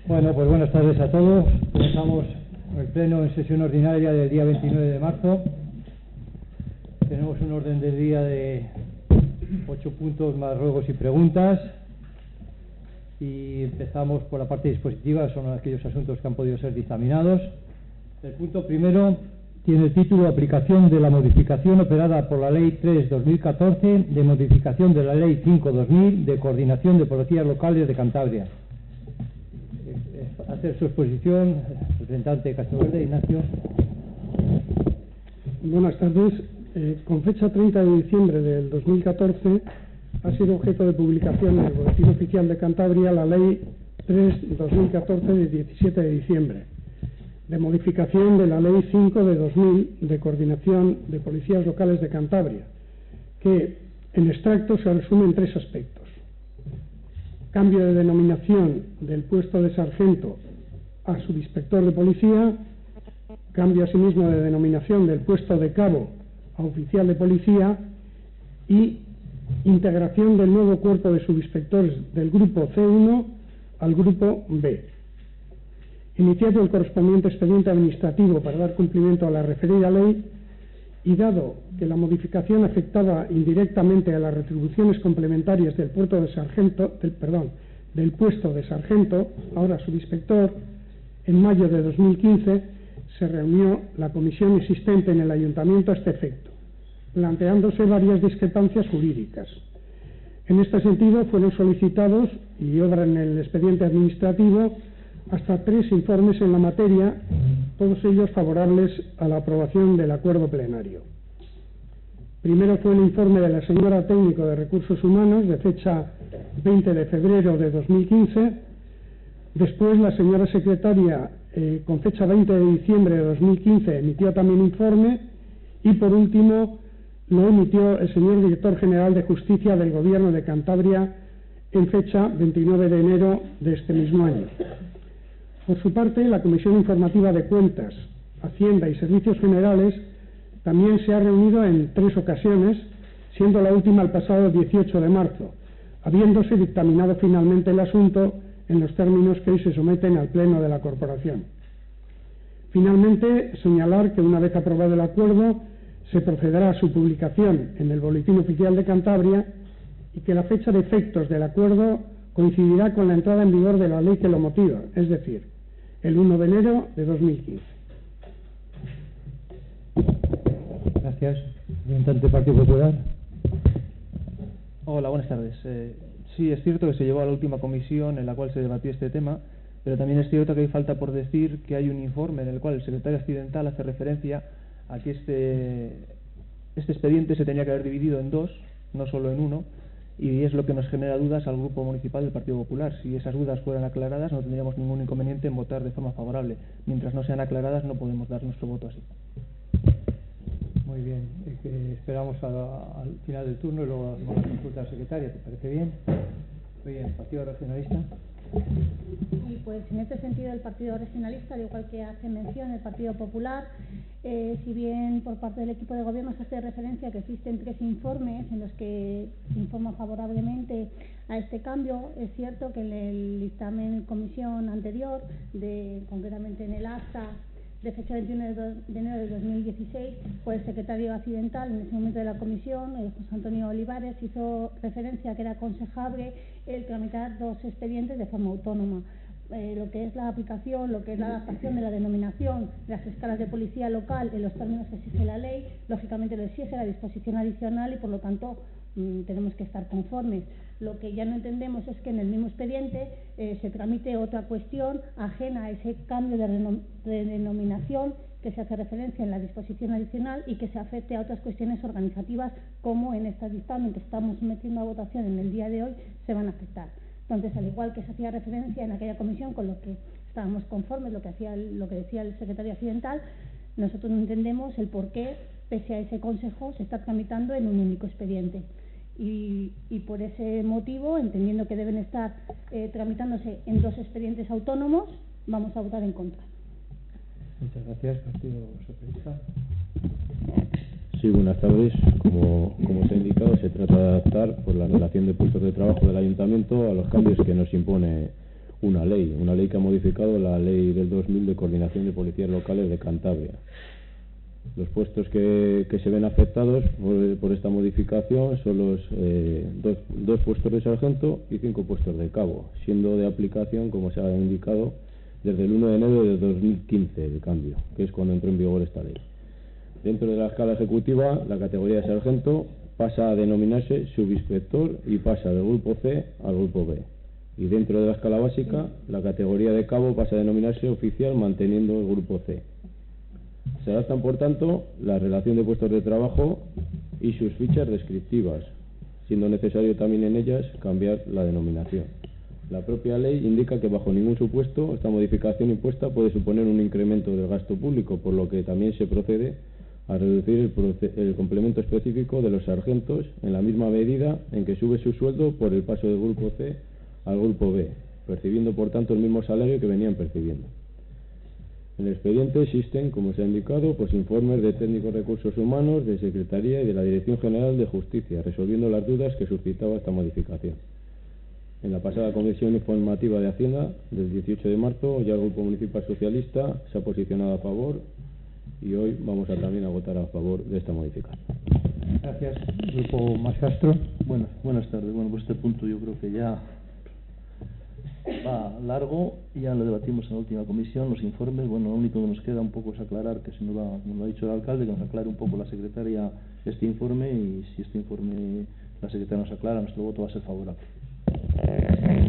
Bueno, pues buenas tardes a todos. Comenzamos el pleno en sesión ordinaria del día 29 de marzo. Tenemos un orden del día de 8 puntos más ruegos y preguntas. Y empezamos por la parte dispositiva, son aquellos asuntos que han podido ser dictaminados. El punto primero tiene el título Aplicación de la modificación operada por la Ley 3/2014 de modificación de la Ley 5/2000 de coordinación de policías locales de Cantabria. Hacer su exposición, representante de Castroverde, Ignacio. Buenas tardes. Con fecha 30 de diciembre del 2014 ha sido objeto de publicación en el Boletín Oficial de Cantabria la Ley 3/2014 de 17 de diciembre, de modificación de la Ley 5/2000 de coordinación de policías locales de Cantabria, que en extracto se resume en 3 aspectos: cambio de denominación del puesto de sargento a subinspector de policía, cambio asimismo de denominación del puesto de cabo a oficial de policía y integración del nuevo cuerpo de subinspectores del grupo C1 al grupo B. Iniciado el correspondiente expediente administrativo para dar cumplimiento a la referida ley, y dado que la modificación afectaba indirectamente a las retribuciones complementarias del puesto de sargento, ahora subinspector, en mayo de 2015 se reunió la comisión existente en el ayuntamiento a este efecto, planteándose varias discrepancias jurídicas. En este sentido fueron solicitados, y obran en el expediente administrativo, hasta 3 informes en la materia, todos ellos favorables a la aprobación del acuerdo plenario. Primero fue el informe de la señora técnico de Recursos Humanos, de fecha 20 de febrero de 2015. Después la señora secretaria, con fecha 20 de diciembre de 2015, emitió también informe. Y por último lo emitió el señor director general de Justicia del Gobierno de Cantabria en fecha 29 de enero de este mismo año. Por su parte, la Comisión Informativa de Cuentas, Hacienda y Servicios Generales también se ha reunido en 3 ocasiones, siendo la última el pasado 18 de marzo, habiéndose dictaminado finalmente el asunto en los términos que hoy se someten al Pleno de la Corporación. Finalmente, señalar que una vez aprobado el acuerdo, se procederá a su publicación en el Boletín Oficial de Cantabria y que la fecha de efectos del acuerdo coincidirá con la entrada en vigor de la ley que lo motiva, es decir, el 1 de enero de 2015. Gracias. Representante del Partido Popular. Hola, buenas tardes. Sí, es cierto que se llevó a la última comisión en la cual se debatió este tema, pero también es cierto que hay falta por decir que hay un informe en el cual el secretario accidental hace referencia a que este expediente se tenía que haber dividido en 2, no solo en 1, y es lo que nos genera dudas al Grupo Municipal del Partido Popular. Si esas dudas fueran aclaradas, no tendríamos ningún inconveniente en votar de forma favorable. Mientras no sean aclaradas, no podemos dar nuestro voto así. Muy bien. Esperamos al final del turno y luego hacemos la consulta a la secretaria. ¿Te parece bien? Muy bien. ¿Partido Regionalista? Y pues en este sentido el Partido Regionalista, al igual que hace mención el Partido Popular, si bien por parte del equipo de gobierno se hace referencia a que existen 3 informes en los que se informa favorablemente a este cambio, es cierto que en el dictamen en comisión anterior, concretamente en el acta de fecha 21 de enero de 2016, pues el secretario accidental en ese momento de la comisión, José Antonio Olivares, hizo referencia a que era aconsejable el tramitar 2 expedientes de forma autónoma. Lo que es la aplicación, lo que es la adaptación de la denominación de las escalas de policía local en los términos que exige la ley, lógicamente lo exige la disposición adicional y por lo tanto tenemos que estar conformes. Lo que ya no entendemos es que en el mismo expediente se tramite otra cuestión ajena a ese cambio de denominación que se hace referencia en la disposición adicional y que se afecte a otras cuestiones organizativas como en este dictamen que estamos sometiendo a votación en el día de hoy se van a afectar. Entonces, al igual que se hacía referencia en aquella comisión con lo que estábamos conformes, lo que decía el secretario accidental, nosotros no entendemos el por qué, pese a ese consejo, se está tramitando en un único expediente. Y por ese motivo, entendiendo que deben estar tramitándose en 2 expedientes autónomos, vamos a votar en contra. Muchas gracias. Partido Socialista. Sí, buenas tardes. Como se ha indicado, se trata de adaptar por la relación de puestos de trabajo del Ayuntamiento a los cambios que nos impone una ley que ha modificado la ley del 2000 de coordinación de policías locales de Cantabria. Los puestos que se ven afectados por esta modificación son los dos puestos de sargento y 5 puestos de cabo, siendo de aplicación, como se ha indicado, desde el 1 de enero de 2015 el cambio, que es cuando entró en vigor esta ley. Dentro de la escala ejecutiva, la categoría de sargento pasa a denominarse subinspector y pasa del grupo C al grupo B. Y dentro de la escala básica, la categoría de cabo pasa a denominarse oficial manteniendo el grupo C. Se adaptan, por tanto, la relación de puestos de trabajo y sus fichas descriptivas, siendo necesario también en ellas cambiar la denominación. La propia ley indica que bajo ningún supuesto esta modificación impuesta puede suponer un incremento del gasto público, por lo que también se procede a reducir el complemento específico de los sargentos en la misma medida en que sube su sueldo por el paso del grupo C al grupo B, percibiendo por tanto el mismo salario que venían percibiendo. En el expediente existen, como se ha indicado, informes de técnicos recursos humanos, de Secretaría y de la Dirección General de Justicia, resolviendo las dudas que suscitaba esta modificación. En la pasada Comisión Informativa de Hacienda, del 18 de marzo, ya el Grupo Municipal Socialista se ha posicionado a favor y hoy vamos también a votar a favor de esta modificación. Gracias. Grupo Mascastro. Buenas tardes. Bueno, pues este punto yo creo que ya va largo, ya lo debatimos en la última comisión, los informes. Bueno, lo único que nos queda un poco es aclarar, que como lo ha dicho el alcalde, que nos aclare un poco la secretaria este informe, y si este informe la secretaria nos aclara, nuestro voto va a ser favorable.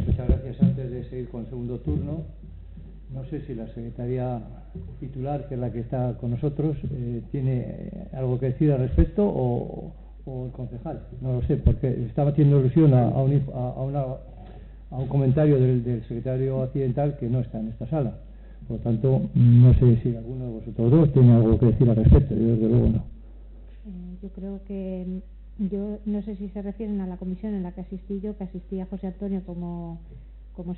Muchas gracias. Antes de seguir con el segundo turno, no sé si la secretaria titular, que es la que está con nosotros, tiene algo que decir al respecto, o el concejal. No lo sé, porque estaba haciendo alusión a un comentario del secretario accidental que no está en esta sala. Por lo tanto, no sé si alguno de vosotros dos tiene algo que decir al respecto. Yo desde luego no. Yo creo que yo no sé si se refieren a la comisión en la que asistí yo, que asistía José Antonio como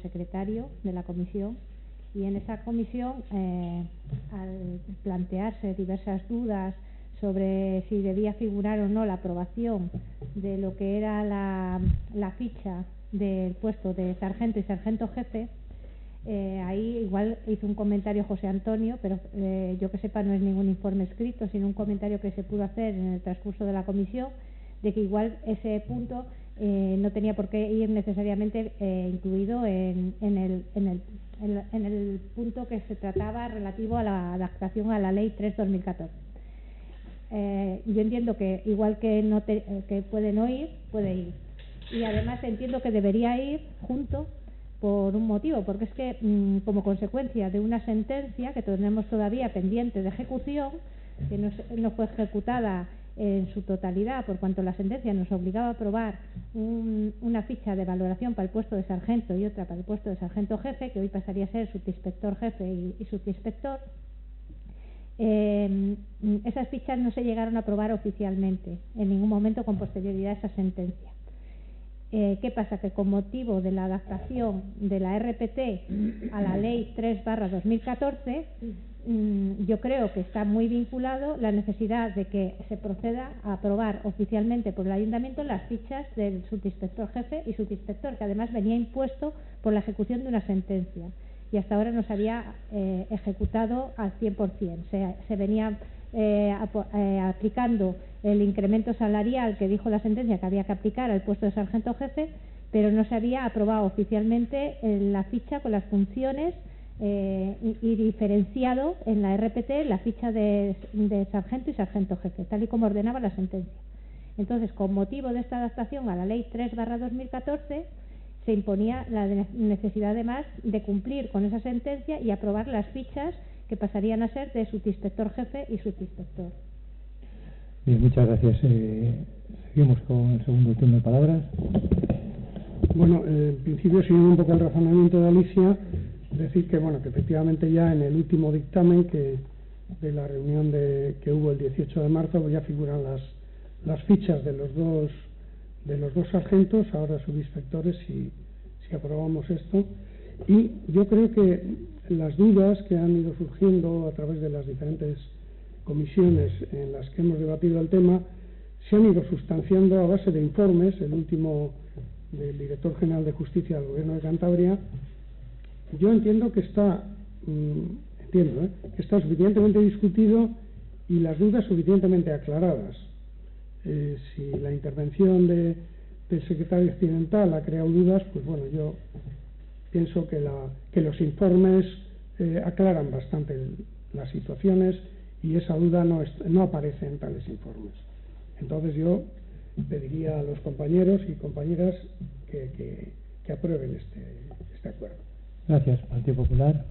secretario de la comisión, y en esa comisión, al plantearse diversas dudas sobre si debía figurar o no la aprobación de lo que era la ficha del puesto de sargento y sargento jefe, ahí igual hizo un comentario José Antonio, pero yo que sepa no es ningún informe escrito, sino un comentario que se pudo hacer en el transcurso de la comisión, de que igual ese punto no tenía por qué ir necesariamente incluido en el punto que se trataba relativo a la adaptación a la Ley 3/2014. Yo entiendo que igual que puede no ir, puede ir. Y además entiendo que debería ir junto por un motivo, porque es que como consecuencia de una sentencia que tenemos todavía pendiente de ejecución, que no fue ejecutada en su totalidad, por cuanto la sentencia nos obligaba a aprobar una ficha de valoración para el puesto de sargento y otra para el puesto de sargento jefe, que hoy pasaría a ser subinspector jefe y subinspector. Esas fichas no se llegaron a aprobar oficialmente en ningún momento con posterioridad a esa sentencia. ¿Qué pasa? Que con motivo de la adaptación de la RPT a la Ley 3/2014, yo creo que está muy vinculado la necesidad de que se proceda a aprobar oficialmente por el Ayuntamiento las fichas del subinspector jefe y subinspector, que además venía impuesto por la ejecución de una sentencia y hasta ahora no se había ejecutado al 100%. Se venía aplicando el incremento salarial que dijo la sentencia que había que aplicar al puesto de sargento jefe, pero no se había aprobado oficialmente la ficha con las funciones y diferenciado en la RPT la ficha de sargento y sargento jefe, tal y como ordenaba la sentencia. Entonces, con motivo de esta adaptación a la Ley 3/2014, se imponía la necesidad además de cumplir con esa sentencia y aprobar las fichas que pasarían a ser de subinspector jefe y subinspector. Bien, muchas gracias. Seguimos con el segundo turno de palabras. Bueno, en principio, siguiendo un poco el razonamiento de Alicia, decir que efectivamente ya en el último dictamen de la reunión que hubo el 18 de marzo, pues ya figuran las fichas de los dos sargentos, ahora subinspectores, si aprobamos esto. Y yo creo que las dudas que han ido surgiendo a través de las diferentes comisiones en las que hemos debatido el tema se han ido sustanciando a base de informes, el último del Director General de Justicia del Gobierno de Cantabria, Yo entiendo que está que está suficientemente discutido y las dudas suficientemente aclaradas. Si la intervención del secretario accidental ha creado dudas, pues bueno, yo pienso que los informes aclaran bastante las situaciones y esa duda no aparece en tales informes. Entonces yo pediría a los compañeros y compañeras que aprueben este acuerdo. Gracias, Partido Popular.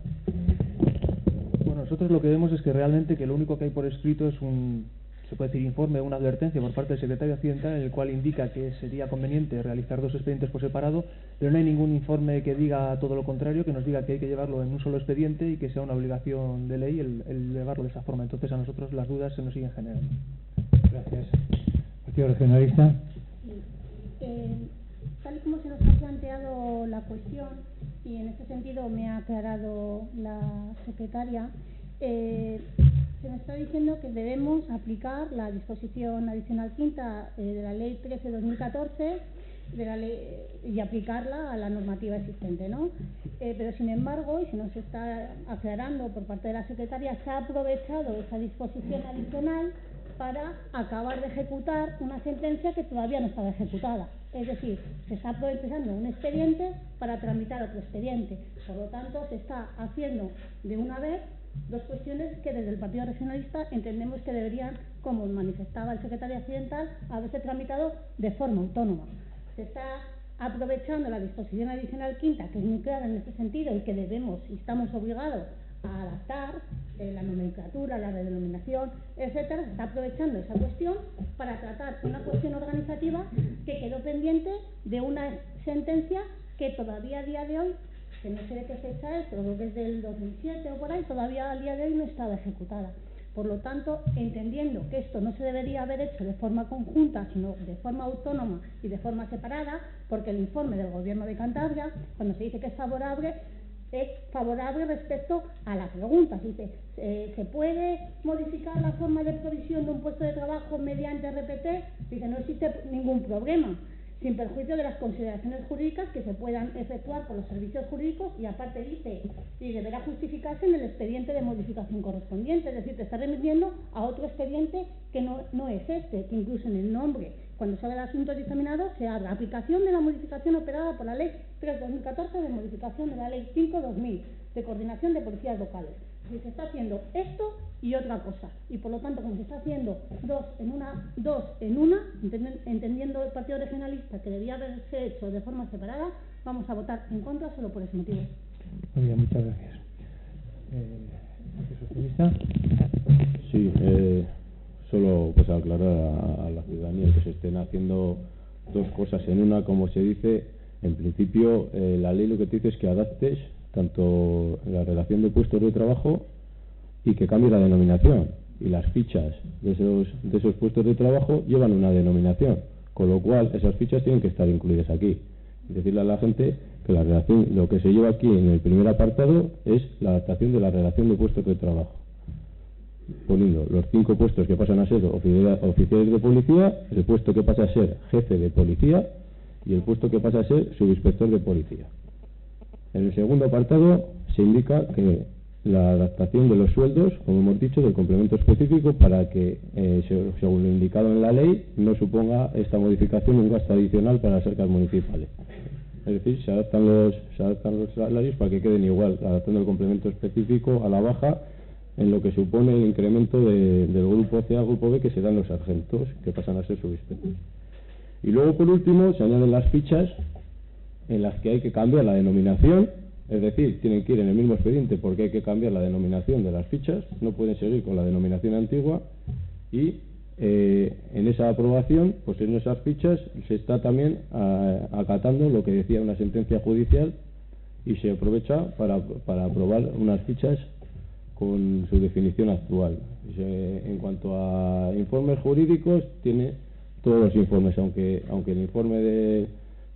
Bueno, nosotros lo que vemos es que realmente que lo único que hay por escrito es se puede decir informe, una advertencia por parte del secretario accidental en el cual indica que sería conveniente realizar 2 expedientes por separado, pero no hay ningún informe que diga todo lo contrario, que nos diga que hay que llevarlo en un solo expediente y que sea una obligación de ley el llevarlo de esa forma. Entonces a nosotros las dudas se nos siguen generando. Gracias. Partido Regionalista. Tal y como se nos ha planteado la cuestión, y en este sentido me ha aclarado la secretaria, se nos está diciendo que debemos aplicar la disposición adicional quinta de la Ley 13/2014 y aplicarla a la normativa existente, ¿no? Pero sin embargo, y se nos está aclarando por parte de la secretaria, se ha aprovechado esa disposición adicional para acabar de ejecutar una sentencia que todavía no estaba ejecutada. Es decir, se está aprovechando un expediente para tramitar otro expediente. Por lo tanto, se está haciendo de una vez 2 cuestiones que desde el Partido Regionalista entendemos que deberían, como manifestaba el secretario accidental, haberse tramitado de forma autónoma. Se está aprovechando la disposición adicional quinta, que es muy clara en este sentido y que debemos y estamos obligados a adaptar la nomenclatura, la redenominación, etcétera. Se está aprovechando esa cuestión para tratar una cuestión organizativa que quedó pendiente de una sentencia que todavía a día de hoy, que no sé de qué fecha es, pero creo que es del 2007 o por ahí, todavía al día de hoy no estaba ejecutada. Por lo tanto, entendiendo que esto no se debería haber hecho de forma conjunta, sino de forma autónoma y de forma separada, porque el informe del Gobierno de Cantabria, cuando se dice que es favorable respecto a la pregunta. Dice, ¿se puede modificar la forma de provisión de un puesto de trabajo mediante RPT? Dice, no existe ningún problema, sin perjuicio de las consideraciones jurídicas que se puedan efectuar por los servicios jurídicos, y aparte dice, y deberá justificarse en el expediente de modificación correspondiente. Es decir, te está remitiendo a otro expediente que no es este, que incluso en el nombre, cuando se habla de asuntos dictaminados, se habla aplicación de la modificación operada por la Ley 3/2014 de modificación de la Ley 5/2000 de coordinación de policías locales. Y se está haciendo esto y otra cosa, y por lo tanto, como se está haciendo dos en una, entendiendo el Partido Regionalista que debía haberse hecho de forma separada, vamos a votar en contra solo por ese motivo. Muy bien, muchas gracias. ¿Socialista? Sí, solo pues aclarar a la ciudadanía que se estén haciendo 2 cosas en una, como se dice. En principio, la ley lo que te dice es que adaptes tanto la relación de puestos de trabajo y que cambie la denominación, y las fichas de esos puestos de trabajo llevan una denominación, con lo cual esas fichas tienen que estar incluidas aquí. Y decirle a la gente que la relación, lo que se lleva aquí en el primer apartado es la adaptación de la relación de puestos de trabajo, poniendo los 5 puestos que pasan a ser oficiales de policía, el puesto que pasa a ser jefe de policía y el puesto que pasa a ser subinspector de policía. En el segundo apartado se indica que la adaptación de los sueldos, como hemos dicho, del complemento específico, para que, según lo indicado en la ley, no suponga esta modificación un gasto adicional para las arcas municipales. Es decir, se adaptan los salarios para que queden igual, adaptando el complemento específico a la baja en lo que supone el incremento del grupo C al grupo B que se dan los sargentos, que pasan a ser subinspectores. Y luego, por último, se añaden las fichas en las que hay que cambiar la denominación, es decir, tienen que ir en el mismo expediente porque hay que cambiar la denominación de las fichas, no pueden seguir con la denominación antigua, y en esa aprobación, pues en esas fichas se está también acatando lo que decía una sentencia judicial, y se aprovecha para aprobar unas fichas con su definición actual. En cuanto a informes jurídicos, tiene todos los informes, aunque el informe de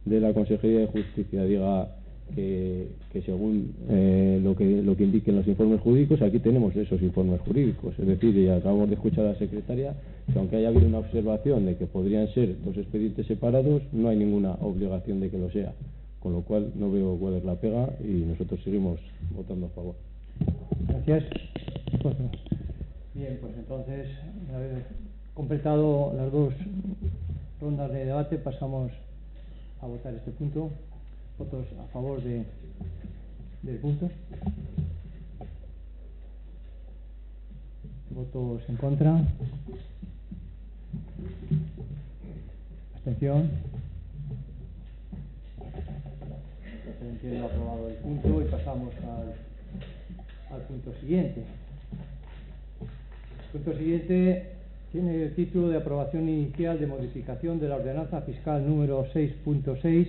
la Consejería de Justicia diga que según lo que indiquen los informes jurídicos, aquí tenemos esos informes jurídicos. Es decir, y acabamos de escuchar a la secretaria que aunque haya habido una observación de que podrían ser 2 expedientes separados, no hay ninguna obligación de que lo sea, con lo cual no veo cuál es la pega y nosotros seguimos votando a favor. Gracias. Bien, pues entonces, una vez completado las dos rondas de debate, pasamos a votar este punto. ¿Votos a favor del punto? ¿Votos en contra? ¿Abstención? Se entiende aprobado el punto y pasamos al punto siguiente. El punto siguiente tiene el título de aprobación inicial de modificación de la ordenanza fiscal número 6.6,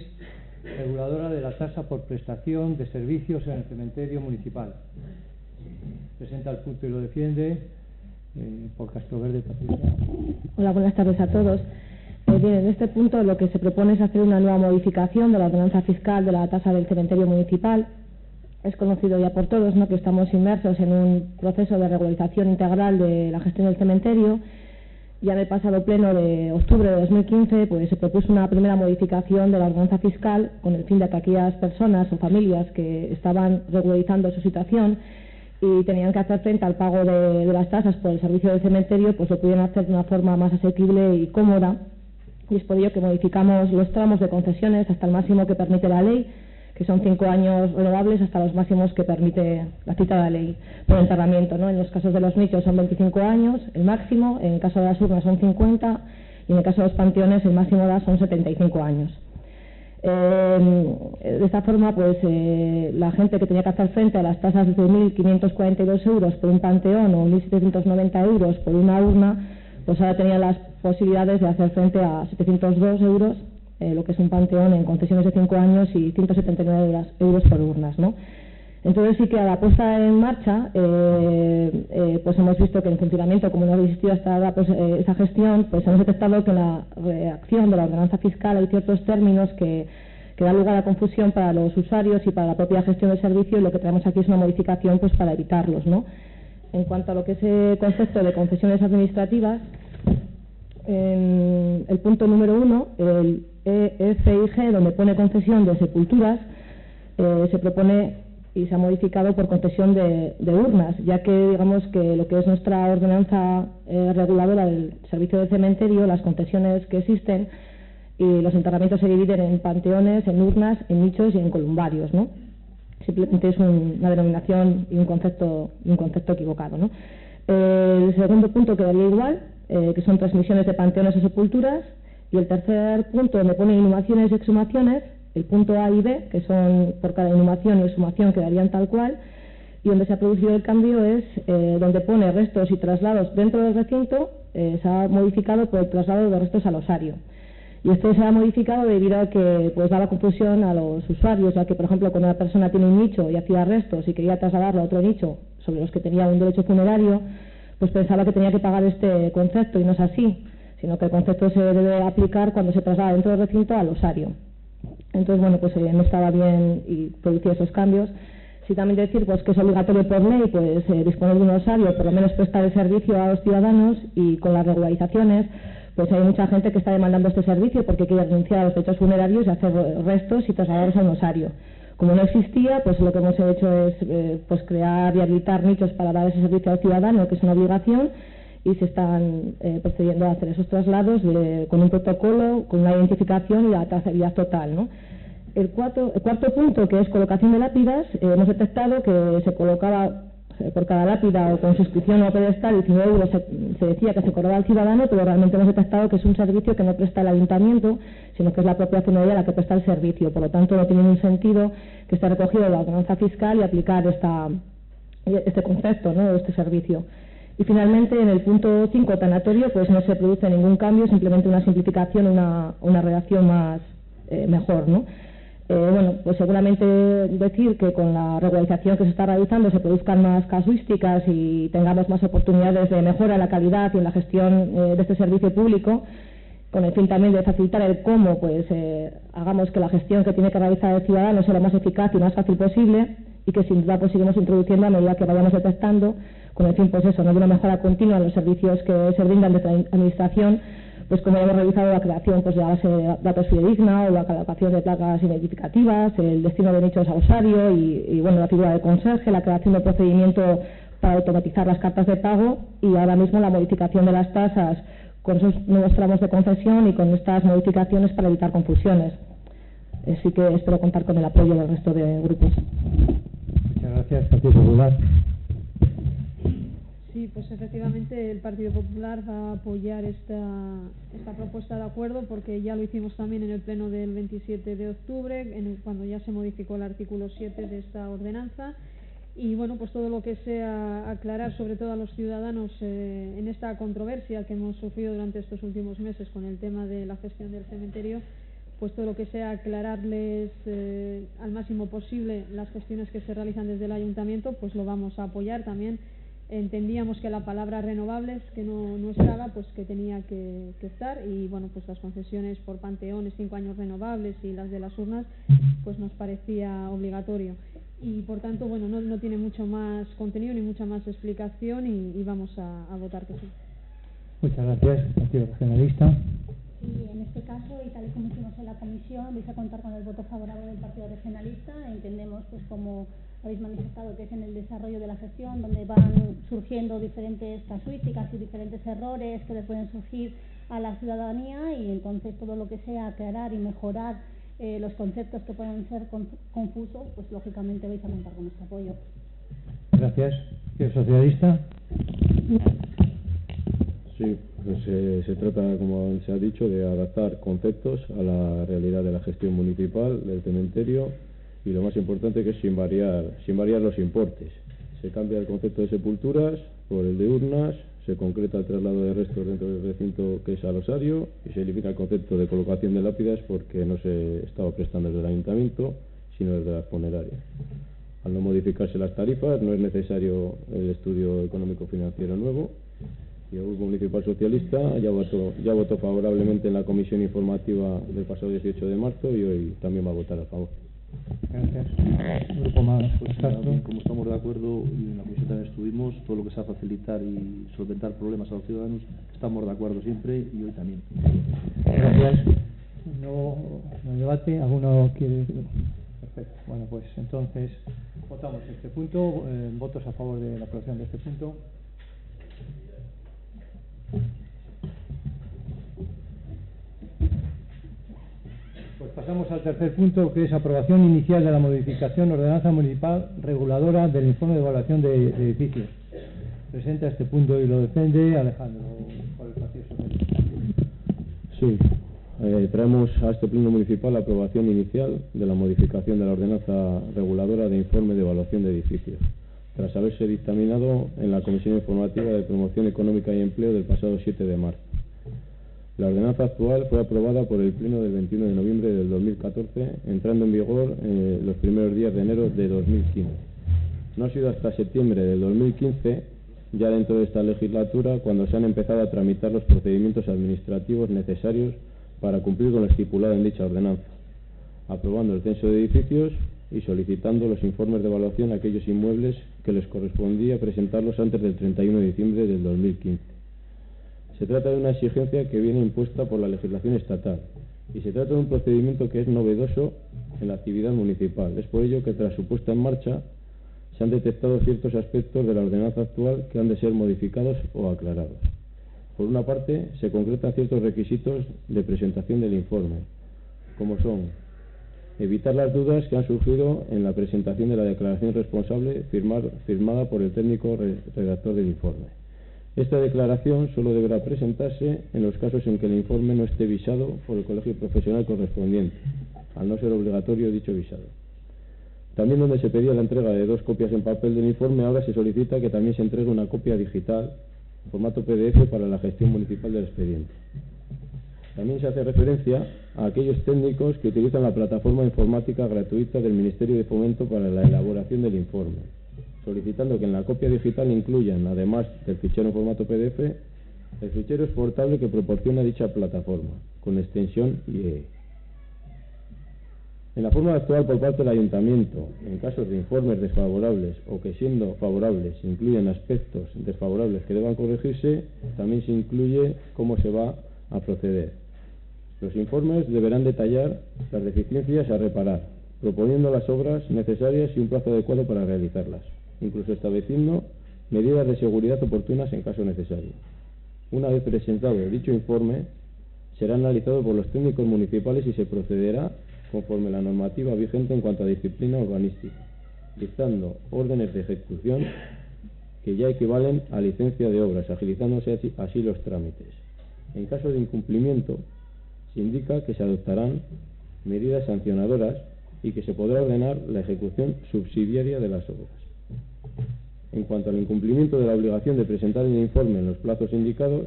reguladora de la tasa por prestación de servicios en el cementerio municipal. Presenta el punto y lo defiende por Castroverde, Patricia. Hola, buenas tardes a todos. Bien, en este punto lo que se propone es hacer una nueva modificación de la ordenanza fiscal de la tasa del cementerio municipal. Es conocido ya por todos, ¿no?, que estamos inmersos en un proceso de regularización integral de la gestión del cementerio. Ya en el pasado pleno de octubre de 2015 pues se propuso una primera modificación de la ordenanza fiscal con el fin de que aquellas personas o familias que estaban regularizando su situación y tenían que hacer frente al pago de las tasas por el servicio del cementerio, pues lo pudieran hacer de una forma más asequible y cómoda. Y es por ello que modificamos los tramos de concesiones hasta el máximo que permite la ley, que son 5 años renovables, hasta los máximos que permite la citada ley por enterramiento, ¿no? En los casos de los nichos son 25 años el máximo, en el caso de las urnas son 50 y en el caso de los panteones el máximo de edad son 75 años. De esta forma, pues la gente que tenía que hacer frente a las tasas de 1.542 euros por un panteón o 1.790 euros por una urna, pues ahora tenía las posibilidades de hacer frente a 702 euros, lo que es un panteón en concesiones de 5 años y 179 euros por urnas, ¿no? Entonces sí que a la puesta en marcha, pues hemos visto que en funcionamiento, como no ha existido hasta ahora pues, esa gestión, pues hemos detectado que en la redacción de la ordenanza fiscal hay ciertos términos que dan lugar a confusión para los usuarios y para la propia gestión del servicio, y lo que tenemos aquí es una modificación pues para evitarlos, ¿no? En cuanto a lo que es el concepto de concesiones administrativas, en el punto número 1, el EFIG, donde pone concesión de sepulturas, se propone y se ha modificado por concesión de urnas, ya que digamos que lo que es nuestra ordenanza reguladora del servicio de cementerio, las concesiones que existen y los enterramientos se dividen en panteones, en urnas, en nichos y en columbarios, ¿no? Simplemente es una denominación y un concepto equivocado, ¿no? El segundo punto quedaría igual, que son transmisiones de panteones o sepulturas, y el tercer punto donde pone inhumaciones y exhumaciones, el punto A y B, que son por cada inhumación y exhumación quedarían tal cual, y donde se ha producido el cambio es donde pone restos y traslados dentro del recinto, se ha modificado por el traslado de restos al osario. Y esto se ha modificado debido a que pues daba confusión a los usuarios, ya que por ejemplo cuando una persona tiene un nicho y hacía restos y quería trasladarlo a otro nicho sobre los que tenía un derecho funerario, pues pensaba que tenía que pagar este concepto, y no es así, sino que el concepto se debe aplicar cuando se traslada dentro del recinto al osario. Entonces, bueno, pues no estaba bien y producía esos cambios. Sí, también decir pues que es obligatorio por ley pues disponer de un osario, por lo menos prestar el servicio a los ciudadanos, y con las regularizaciones pues hay mucha gente que está demandando este servicio porque quiere renunciar a los derechos funerarios y hacer restos y trasladarlos a un osario. Como no existía, pues lo que hemos hecho es pues crear y habilitar nichos para dar ese servicio al ciudadano, que es una obligación, y se están procediendo a hacer esos traslados con un protocolo, con una identificación y la trazabilidad total, ¿no? El cuarto punto, que es colocación de lápidas, hemos detectado que se colocaba por cada lápida o con suscripción o pedestal 19 euros se decía que se cobraba al ciudadano, pero realmente hemos detectado que es un servicio que no presta el ayuntamiento, sino que es la propia funeraria la que presta el servicio. Por lo tanto, no tiene ningún sentido que esté recogido en la ordenanza fiscal y aplicar este concepto, ¿no?, de este servicio. Y finalmente, en el punto 5, tanatorio, pues no se produce ningún cambio, simplemente una simplificación, una redacción mejor, ¿no? Bueno, pues seguramente decir que con la regularización que se está realizando se produzcan más casuísticas y tengamos más oportunidades de mejora en la calidad y en la gestión de este servicio público, con el fin también de facilitar el cómo pues hagamos que la gestión que tiene que realizar el ciudadano sea lo más eficaz y más fácil posible, y que sin duda pues seguimos introduciendo a medida que vayamos detectando, con el fin pues eso, ¿no?, de una mejora continua en los servicios que se brindan desde la administración, pues como hemos realizado la creación pues de la base de datos fidedigna o la colocación de placas identificativas, el destino de nichos al usuario y bueno, la figura del conserje, la creación de procedimiento para automatizar las cartas de pago y ahora mismo la modificación de las tasas con esos nuevos tramos de concesión y con estas modificaciones para evitar confusiones. Así que espero contar con el apoyo del resto de grupos. Muchas gracias, Partido Popular. Sí, pues efectivamente el Partido Popular va a apoyar esta propuesta de acuerdo porque ya lo hicimos también en el pleno del 27 de octubre, cuando ya se modificó el artículo 7 de esta ordenanza. Y bueno, pues todo lo que sea aclarar, sobre todo a los ciudadanos, en esta controversia que hemos sufrido durante estos últimos meses con el tema de la gestión del cementerio, pues todo lo que sea aclararles al máximo posible las gestiones que se realizan desde el ayuntamiento, pues lo vamos a apoyar también. Entendíamos que la palabra renovables, que no estaba, pues que tenía que estar, y bueno, pues las concesiones por panteones, 5 años renovables, y las de las urnas, pues nos parecía obligatorio. Y por tanto, bueno, no tiene mucho más contenido ni mucha más explicación y vamos a votar que sí. Muchas gracias, Partido Regionalista. Y en este caso, y tal y como hicimos en la comisión, vais a contar con el voto favorable del Partido Regionalista. Entendemos, pues como habéis manifestado, que es en el desarrollo de la gestión donde van surgiendo diferentes casuísticas y diferentes errores que le pueden surgir a la ciudadanía, y entonces todo lo que sea aclarar y mejorar los conceptos que pueden ser confusos, pues lógicamente vais a contar con nuestro apoyo. Gracias. ¿Partido Socialista? Sí, pues se trata, como se ha dicho, de adaptar conceptos a la realidad de la gestión municipal del cementerio, y lo más importante que es sin variar los importes. Se cambia el concepto de sepulturas por el de urnas, se concreta el traslado de restos dentro del recinto que es al osario, y se elimina el concepto de colocación de lápidas porque no se estaba prestando desde el ayuntamiento, sino desde las funerarias. Al no modificarse las tarifas, no es necesario el estudio económico-financiero nuevo, y el Grupo Municipal Socialista ya votó favorablemente en la comisión informativa del pasado 18 de marzo y hoy también va a votar a favor. Gracias. Grupo más. Pues nada, como estamos de acuerdo y en la comisión también estuvimos, todo lo que sea facilitar y solventar problemas a los ciudadanos, estamos de acuerdo siempre y hoy también. Gracias. No debate. ¿Alguno quiere? Perfecto. Bueno, pues entonces votamos este punto. Votos a favor de la aprobación de este punto. Pues pasamos al tercer punto, que es aprobación inicial de la modificación ordenanza municipal reguladora del informe de evaluación de edificios. Presenta este punto y lo defiende Alejandro, por el Partido Socialista. Sí, traemos a este pleno municipal la aprobación inicial de la modificación de la ordenanza reguladora de informe de evaluación de edificios, tras haberse dictaminado en la Comisión Informativa de Promoción Económica y Empleo del pasado 7 de marzo. La ordenanza actual fue aprobada por el Pleno del 21 de noviembre del 2014, entrando en vigor los primeros días de enero de 2015. No ha sido hasta septiembre del 2015, ya dentro de esta legislatura, cuando se han empezado a tramitar los procedimientos administrativos necesarios para cumplir con lo estipulado en dicha ordenanza, aprobando el censo de edificios y solicitando los informes de evaluación a aquellos inmuebles que les correspondía presentarlos antes del 31 de diciembre del 2015. Se trata de una exigencia que viene impuesta por la legislación estatal y se trata de un procedimiento que es novedoso en la actividad municipal. Es por ello que tras su puesta en marcha se han detectado ciertos aspectos de la ordenanza actual que han de ser modificados o aclarados. Por una parte, se concretan ciertos requisitos de presentación del informe, como son evitar las dudas que han surgido en la presentación de la declaración responsable firmada por el técnico redactor del informe. Esta declaración solo deberá presentarse en los casos en que el informe no esté visado por el colegio profesional correspondiente, al no ser obligatorio dicho visado. También, donde se pedía la entrega de 2 copias en papel del informe, ahora se solicita que también se entregue una copia digital en formato PDF para la gestión municipal del expediente. También se hace referencia a aquellos técnicos que utilizan la plataforma informática gratuita del Ministerio de Fomento para la elaboración del informe, solicitando que en la copia digital incluyan, además del fichero en formato PDF, el fichero exportable que proporciona dicha plataforma, con extensión IE. En la forma actual por parte del Ayuntamiento, en casos de informes desfavorables o que siendo favorables incluyen aspectos desfavorables que deban corregirse, también se incluye cómo se va a proceder. Los informes deberán detallar las deficiencias a reparar, proponiendo las obras necesarias y un plazo adecuado para realizarlas, incluso estableciendo medidas de seguridad oportunas en caso necesario. Una vez presentado dicho informe, será analizado por los técnicos municipales y se procederá conforme a la normativa vigente en cuanto a disciplina urbanística, dictando órdenes de ejecución que ya equivalen a licencia de obras, agilizándose así los trámites. En caso de incumplimiento, se indica que se adoptarán medidas sancionadoras y que se podrá ordenar la ejecución subsidiaria de las obras. En cuanto al incumplimiento de la obligación de presentar el informe en los plazos indicados,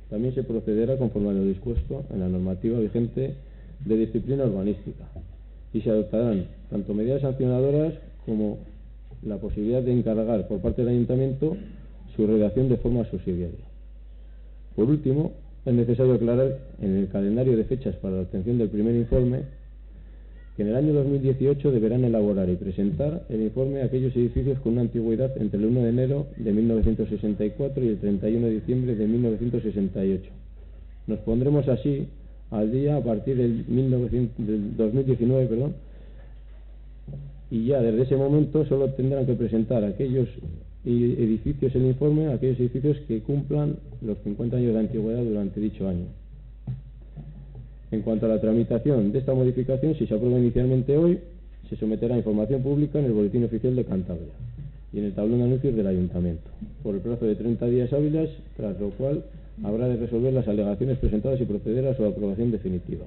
también se procederá conforme a lo dispuesto en la normativa vigente de disciplina urbanística y se adoptarán tanto medidas sancionadoras como la posibilidad de encargar por parte del Ayuntamiento su redacción de forma subsidiaria. Por último, es necesario aclarar en el calendario de fechas para la obtención del primer informe que en el año 2018 deberán elaborar y presentar el informe a aquellos edificios con una antigüedad entre el 1 de enero de 1964 y el 31 de diciembre de 1968. Nos pondremos así al día a partir del 2019, y ya desde ese momento solo tendrán que presentar aquellos edificios el informe, aquellos edificios que cumplan los 50 años de antigüedad durante dicho año. En cuanto a la tramitación de esta modificación, si se aprueba inicialmente hoy, se someterá a información pública en el Boletín Oficial de Cantabria y en el tablón de anuncios del Ayuntamiento, por el plazo de 30 días hábiles, tras lo cual habrá de resolver las alegaciones presentadas y proceder a su aprobación definitiva.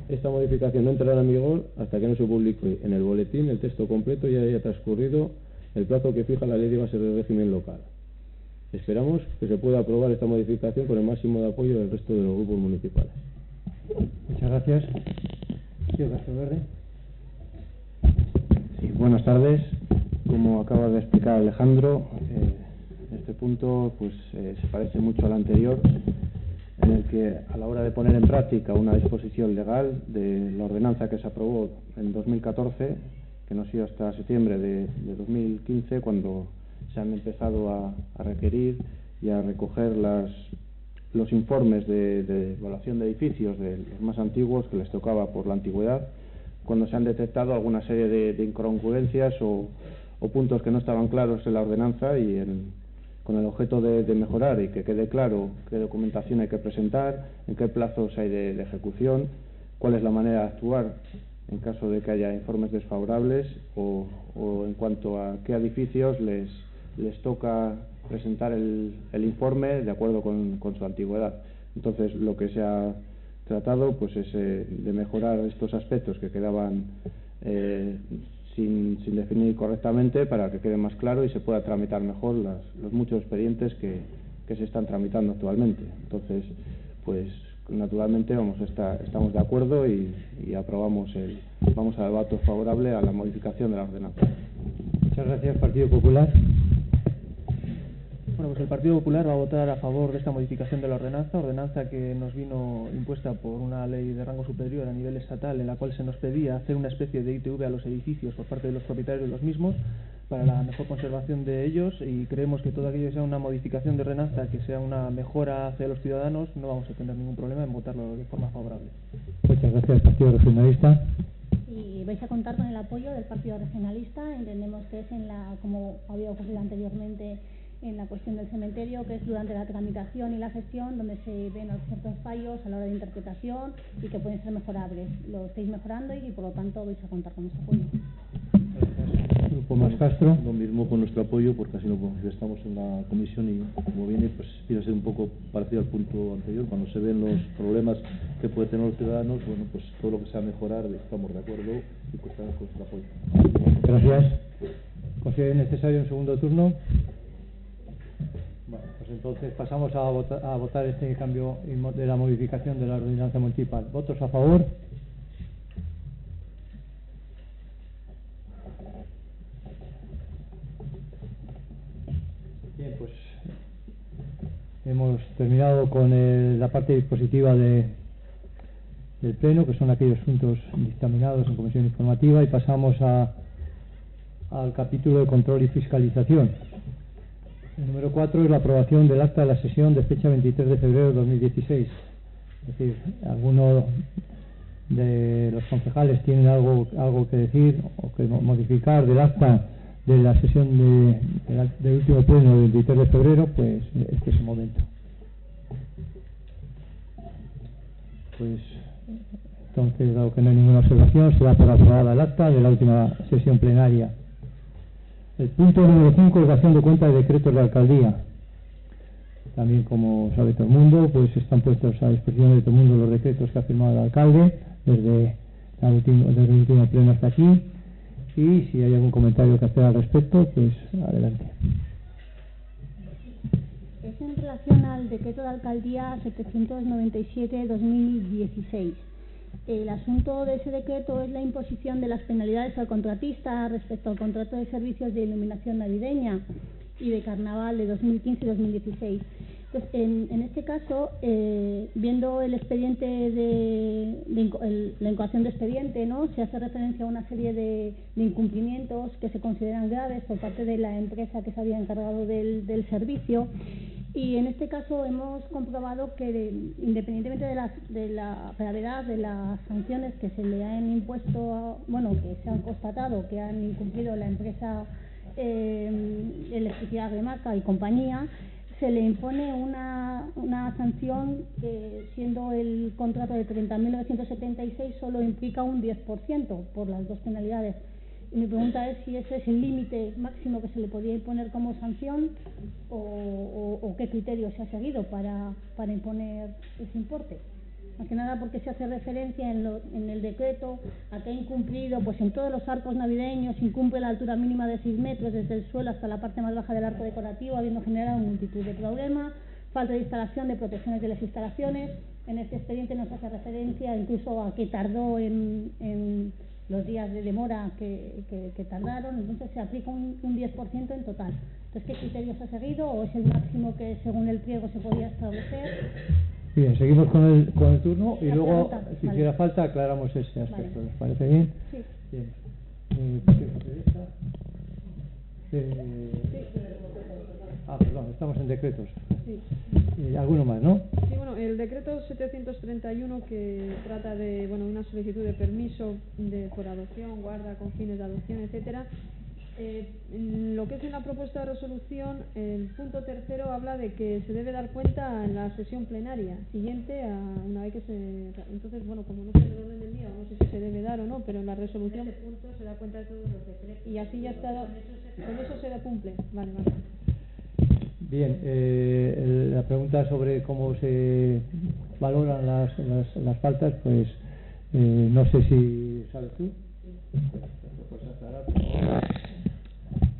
Esta modificación no entrará en vigor hasta que no se publique en el boletín el texto completo y haya transcurrido el plazo que fija la Ley de Bases del Régimen Local. Esperamos que se pueda aprobar esta modificación con el máximo de apoyo del resto de los grupos municipales. Muchas gracias. Señor Castroverde. Sí, buenas tardes. Como acaba de explicar Alejandro, este punto se parece mucho al anterior, en el que a la hora de poner en práctica una disposición legal de la ordenanza que se aprobó en 2014, que no ha sido hasta septiembre de 2015 cuando se han empezado a requerir y a recoger los informes de evaluación de edificios de los más antiguos que les tocaba por la antigüedad, cuando se han detectado alguna serie de incongruencias o puntos que no estaban claros en la ordenanza y con el objeto de mejorar y que quede claro qué documentación hay que presentar, en qué plazos hay de ejecución, cuál es la manera de actuar en caso de que haya informes desfavorables o en cuanto a qué edificios les toca presentar el informe de acuerdo con su antigüedad. Entonces, lo que se ha tratado es de mejorar estos aspectos que quedaban sin definir correctamente para que quede más claro y se pueda tramitar mejor los muchos expedientes que se están tramitando actualmente. Entonces, naturalmente estamos de acuerdo y vamos a dar voto favorable a la modificación de la ordenanza. Muchas gracias, Partido Popular. Bueno, pues el Partido Popular va a votar a favor de esta modificación de la ordenanza que nos vino impuesta por una ley de rango superior a nivel estatal, en la cual se nos pedía hacer una especie de ITV a los edificios por parte de los propietarios de los mismos para la mejor conservación de ellos, y creemos que todo aquello que sea una modificación de ordenanza, que sea una mejora hacia los ciudadanos, no vamos a tener ningún problema en votarlo de forma favorable. Muchas gracias, Partido Regionalista. Y vais a contar con el apoyo del Partido Regionalista. Entendemos que es como había ocurrido anteriormente en la cuestión del cementerio, que es durante la tramitación y la gestión donde se ven ciertos fallos a la hora de interpretación y que pueden ser mejorables. Lo estáis mejorando y por lo tanto vais a contar con nuestro apoyo. Grupo Más Castro. Lo mismo con nuestro apoyo, porque así lo manifestamos en la comisión y como viene, viene a ser un poco parecido al punto anterior. Cuando se ven los problemas que pueden tener los ciudadanos, todo lo que sea mejorar, estamos de acuerdo y contamos con nuestro apoyo. Gracias. ¿Considera necesario un segundo turno? Bueno, pues entonces pasamos a votar este cambio de la modificación de la ordenanza municipal. ¿Votos a favor? Bien, pues hemos terminado con la parte dispositiva del Pleno, que son aquellos asuntos dictaminados en comisión informativa, y pasamos al capítulo de control y fiscalización. El número 4 es la aprobación del acta de la sesión de fecha 23 de febrero de 2016. Es decir, ¿alguno de los concejales tienen algo que decir o que modificar del acta de la sesión del último pleno del 23 de febrero? Pues este es el momento. Pues entonces, dado que no hay ninguna observación, se da por aprobada el acta de la última sesión plenaria. El punto número 5, educación de cuenta de decretos de alcaldía. También, como sabe todo el mundo, pues están puestos a disposición de todo el mundo los decretos que ha firmado el alcalde desde el último pleno hasta aquí. Y si hay algún comentario que hacer al respecto, pues adelante. Es en relación al decreto de alcaldía 797/2016. El asunto de ese decreto es la imposición de las penalidades al contratista respecto al contrato de servicios de iluminación navideña y de carnaval de 2015 y 2016. Pues en este caso, viendo el expediente la incoación de expediente, ¿no?, se hace referencia a una serie de incumplimientos que se consideran graves por parte de la empresa que se había encargado del servicio. Y en este caso hemos comprobado que, independientemente de la gravedad de las sanciones que se le han impuesto, que se han constatado que han incumplido la empresa Electricidad de Marca y compañía, se le impone una sanción que, siendo el contrato de 30.976, solo implica un 10% por las dos penalidades. Y mi pregunta es si ese es el límite máximo que se le podía imponer como sanción o qué criterio se ha seguido para imponer ese importe. Más que nada porque se hace referencia en el decreto a que ha incumplido, pues en todos los arcos navideños incumple la altura mínima de 6 metros desde el suelo hasta la parte más baja del arco decorativo, habiendo generado multitud de problemas, falta de instalación de protecciones de las instalaciones. En este expediente nos hace referencia incluso a que tardó en los días de demora que tardaron, entonces se aplica un 10% en total. Entonces, ¿qué criterios ha seguido o es el máximo que según el pliego se podía establecer? Bien, seguimos con el turno y luego, pregunta, si vale. hiciera falta, aclaramos ese aspecto. Vale. ¿Les parece bien? Sí. Bien. Perdón, estamos en decretos. Sí. ¿Alguno más, no? Sí, bueno, el decreto 731 que trata de una solicitud de permiso por adopción, guarda con fines de adopción, etcétera. En lo que es en la propuesta de resolución, el punto tercero habla de que se debe dar cuenta en la sesión plenaria siguiente a una vez que se... Entonces, como no sé el orden del día, no sé si se debe dar o no, pero en la resolución punto se da cuenta de todos los decretos. Y así ya está, con eso se cumple. Vale. Bien, la pregunta sobre cómo se valoran las faltas, pues no sé si sabes tú. ¿Puedes aclarar?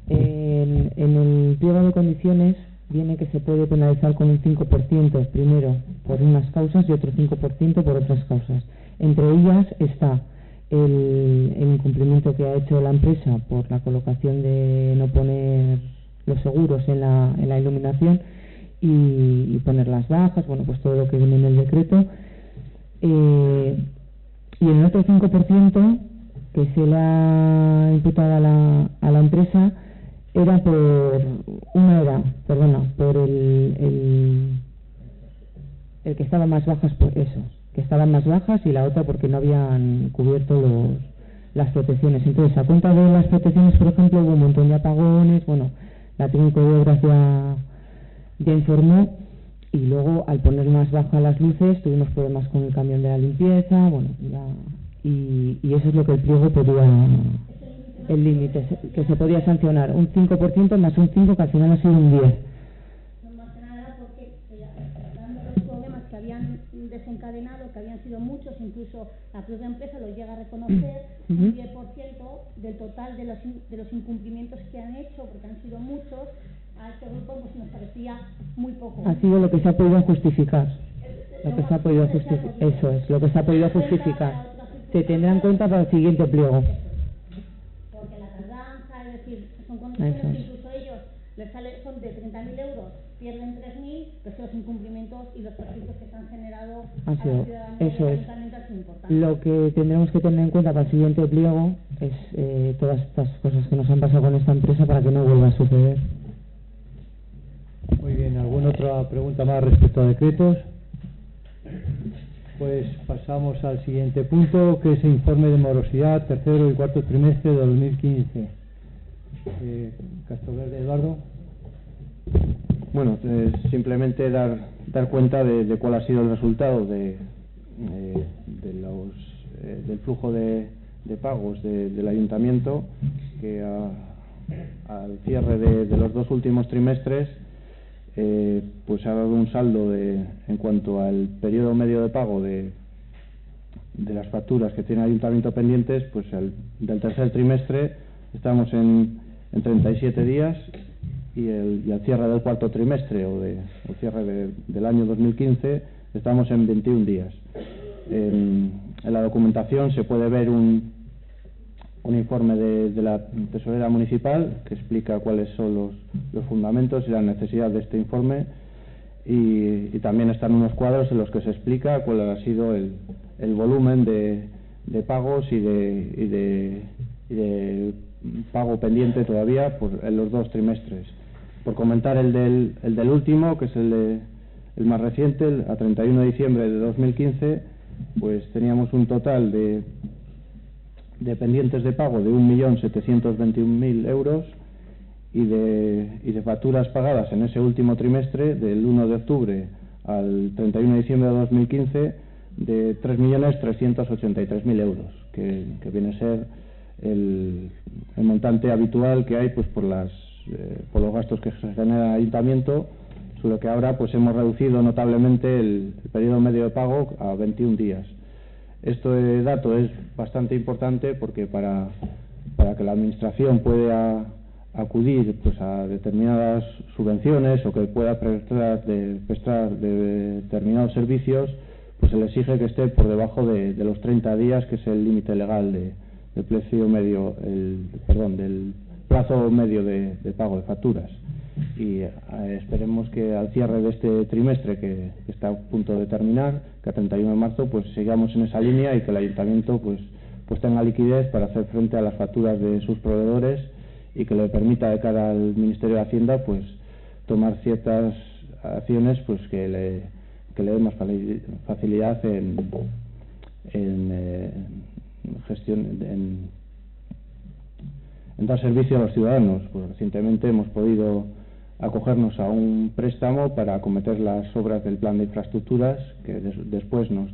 En el pliego de condiciones viene que se puede penalizar con un 5% primero por unas causas y otro 5% por otras causas. Entre ellas está el incumplimiento que ha hecho la empresa por la colocación de no poner los seguros en la iluminación y poner las bajas, pues todo lo que viene en el decreto. Y en el otro 5% que se le ha imputado a la empresa era por el que estaba más bajas, por eso, que estaban más bajas, y la otra porque no habían cubierto las protecciones. Entonces, a cuenta de las protecciones, por ejemplo, hubo un montón de apagones, la técnica de obras ya informó, y luego al poner más bajas las luces tuvimos problemas con el camión de la limpieza, y eso es lo que el pliego pedía, el límite que se podía sancionar, un 5% más un 5%, que al final ha sido un 10%. No, más que nada porque dando los problemas que habían desencadenado, que habían sido muchos, incluso la propia empresa lo llega a reconocer, un 10% del total de los incumplimientos que han hecho, porque han sido muchos, a este grupo nos parecía muy poco. Ha sido lo que se ha podido justificar. Eso es, lo que se ha podido justificar. Se tendrá en cuenta para el siguiente pliego. Porque la tardanza, es decir, son condiciones que incluso ellos les son de 30.000 euros, pierden 3.000, pero los incumplimientos y los perjuicios que se han generado a la ciudadanía eso es. importante. Lo que tendremos que tener en cuenta para el siguiente pliego es todas estas cosas que nos han pasado con esta empresa para que no vuelva a suceder. Muy bien, ¿alguna otra pregunta más respecto a decretos? Pues pasamos al siguiente punto, que es el informe de morosidad tercero y cuarto trimestre de 2015. Castroverde, Eduardo. Bueno, simplemente dar cuenta de cuál ha sido el resultado del flujo de pagos del ayuntamiento, que al cierre de los 2 últimos trimestres pues ha dado un saldo en cuanto al periodo medio de pago de las facturas que tiene el ayuntamiento pendientes, pues del tercer trimestre estamos en 37 días y al cierre del cuarto trimestre o cierre del año 2015 estamos en 21 días. En la documentación se puede ver un informe de la tesorera municipal que explica cuáles son los fundamentos y la necesidad de este informe, y también están unos cuadros en los que se explica cuál ha sido el volumen de pagos y de pago pendiente todavía en los 2 trimestres. Por comentar el del último, que es el más reciente, a 31 de diciembre de 2015, pues teníamos un total de pendientes de pago de 1.721.000 euros y de facturas pagadas en ese último trimestre, del 1 de octubre al 31 de diciembre de 2015, de 3.383.000 euros, que viene a ser el montante habitual que hay pues por los gastos que se genera el ayuntamiento, solo que ahora pues hemos reducido notablemente el periodo medio de pago a 21 días. Este dato es bastante importante porque para que la administración pueda acudir pues a determinadas subvenciones o que pueda prestar determinados servicios, pues se le exige que esté por debajo de los 30 días, que es el límite legal del plazo medio de pago de facturas. Y esperemos que al cierre de este trimestre, que está a punto de terminar, que a 31 de marzo pues sigamos en esa línea y que el ayuntamiento pues tenga liquidez para hacer frente a las facturas de sus proveedores y que le permita de cara al Ministerio de Hacienda pues tomar ciertas acciones pues que le den más facilidad en gestión, en dar servicio a los ciudadanos. Pues recientemente hemos podido acogernos a un préstamo para acometer las obras del plan de infraestructuras que después nos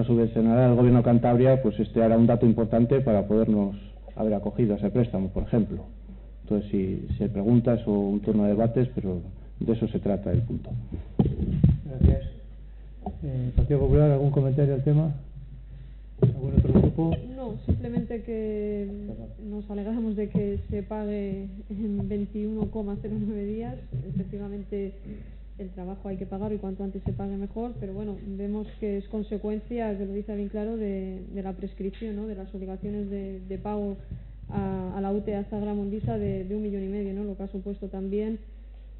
subvencionará el Gobierno de Cantabria. Pues este hará un dato importante para podernos haber acogido a ese préstamo, por ejemplo. Entonces, si se pregunta, es un turno de debates, pero de eso se trata el punto. Gracias. Partido Popular, ¿algún comentario al tema? ¿Algún otro grupo? No, simplemente que nos alegramos de que se pague en 21,09 días. Efectivamente, el trabajo hay que pagarlo y cuanto antes se pague mejor, pero bueno, vemos que es consecuencia, que lo dice bien claro, de la prescripción, ¿no?, de las obligaciones de pago a la UTA Sagramondisa de 1,5 millones, ¿no?, lo que ha supuesto también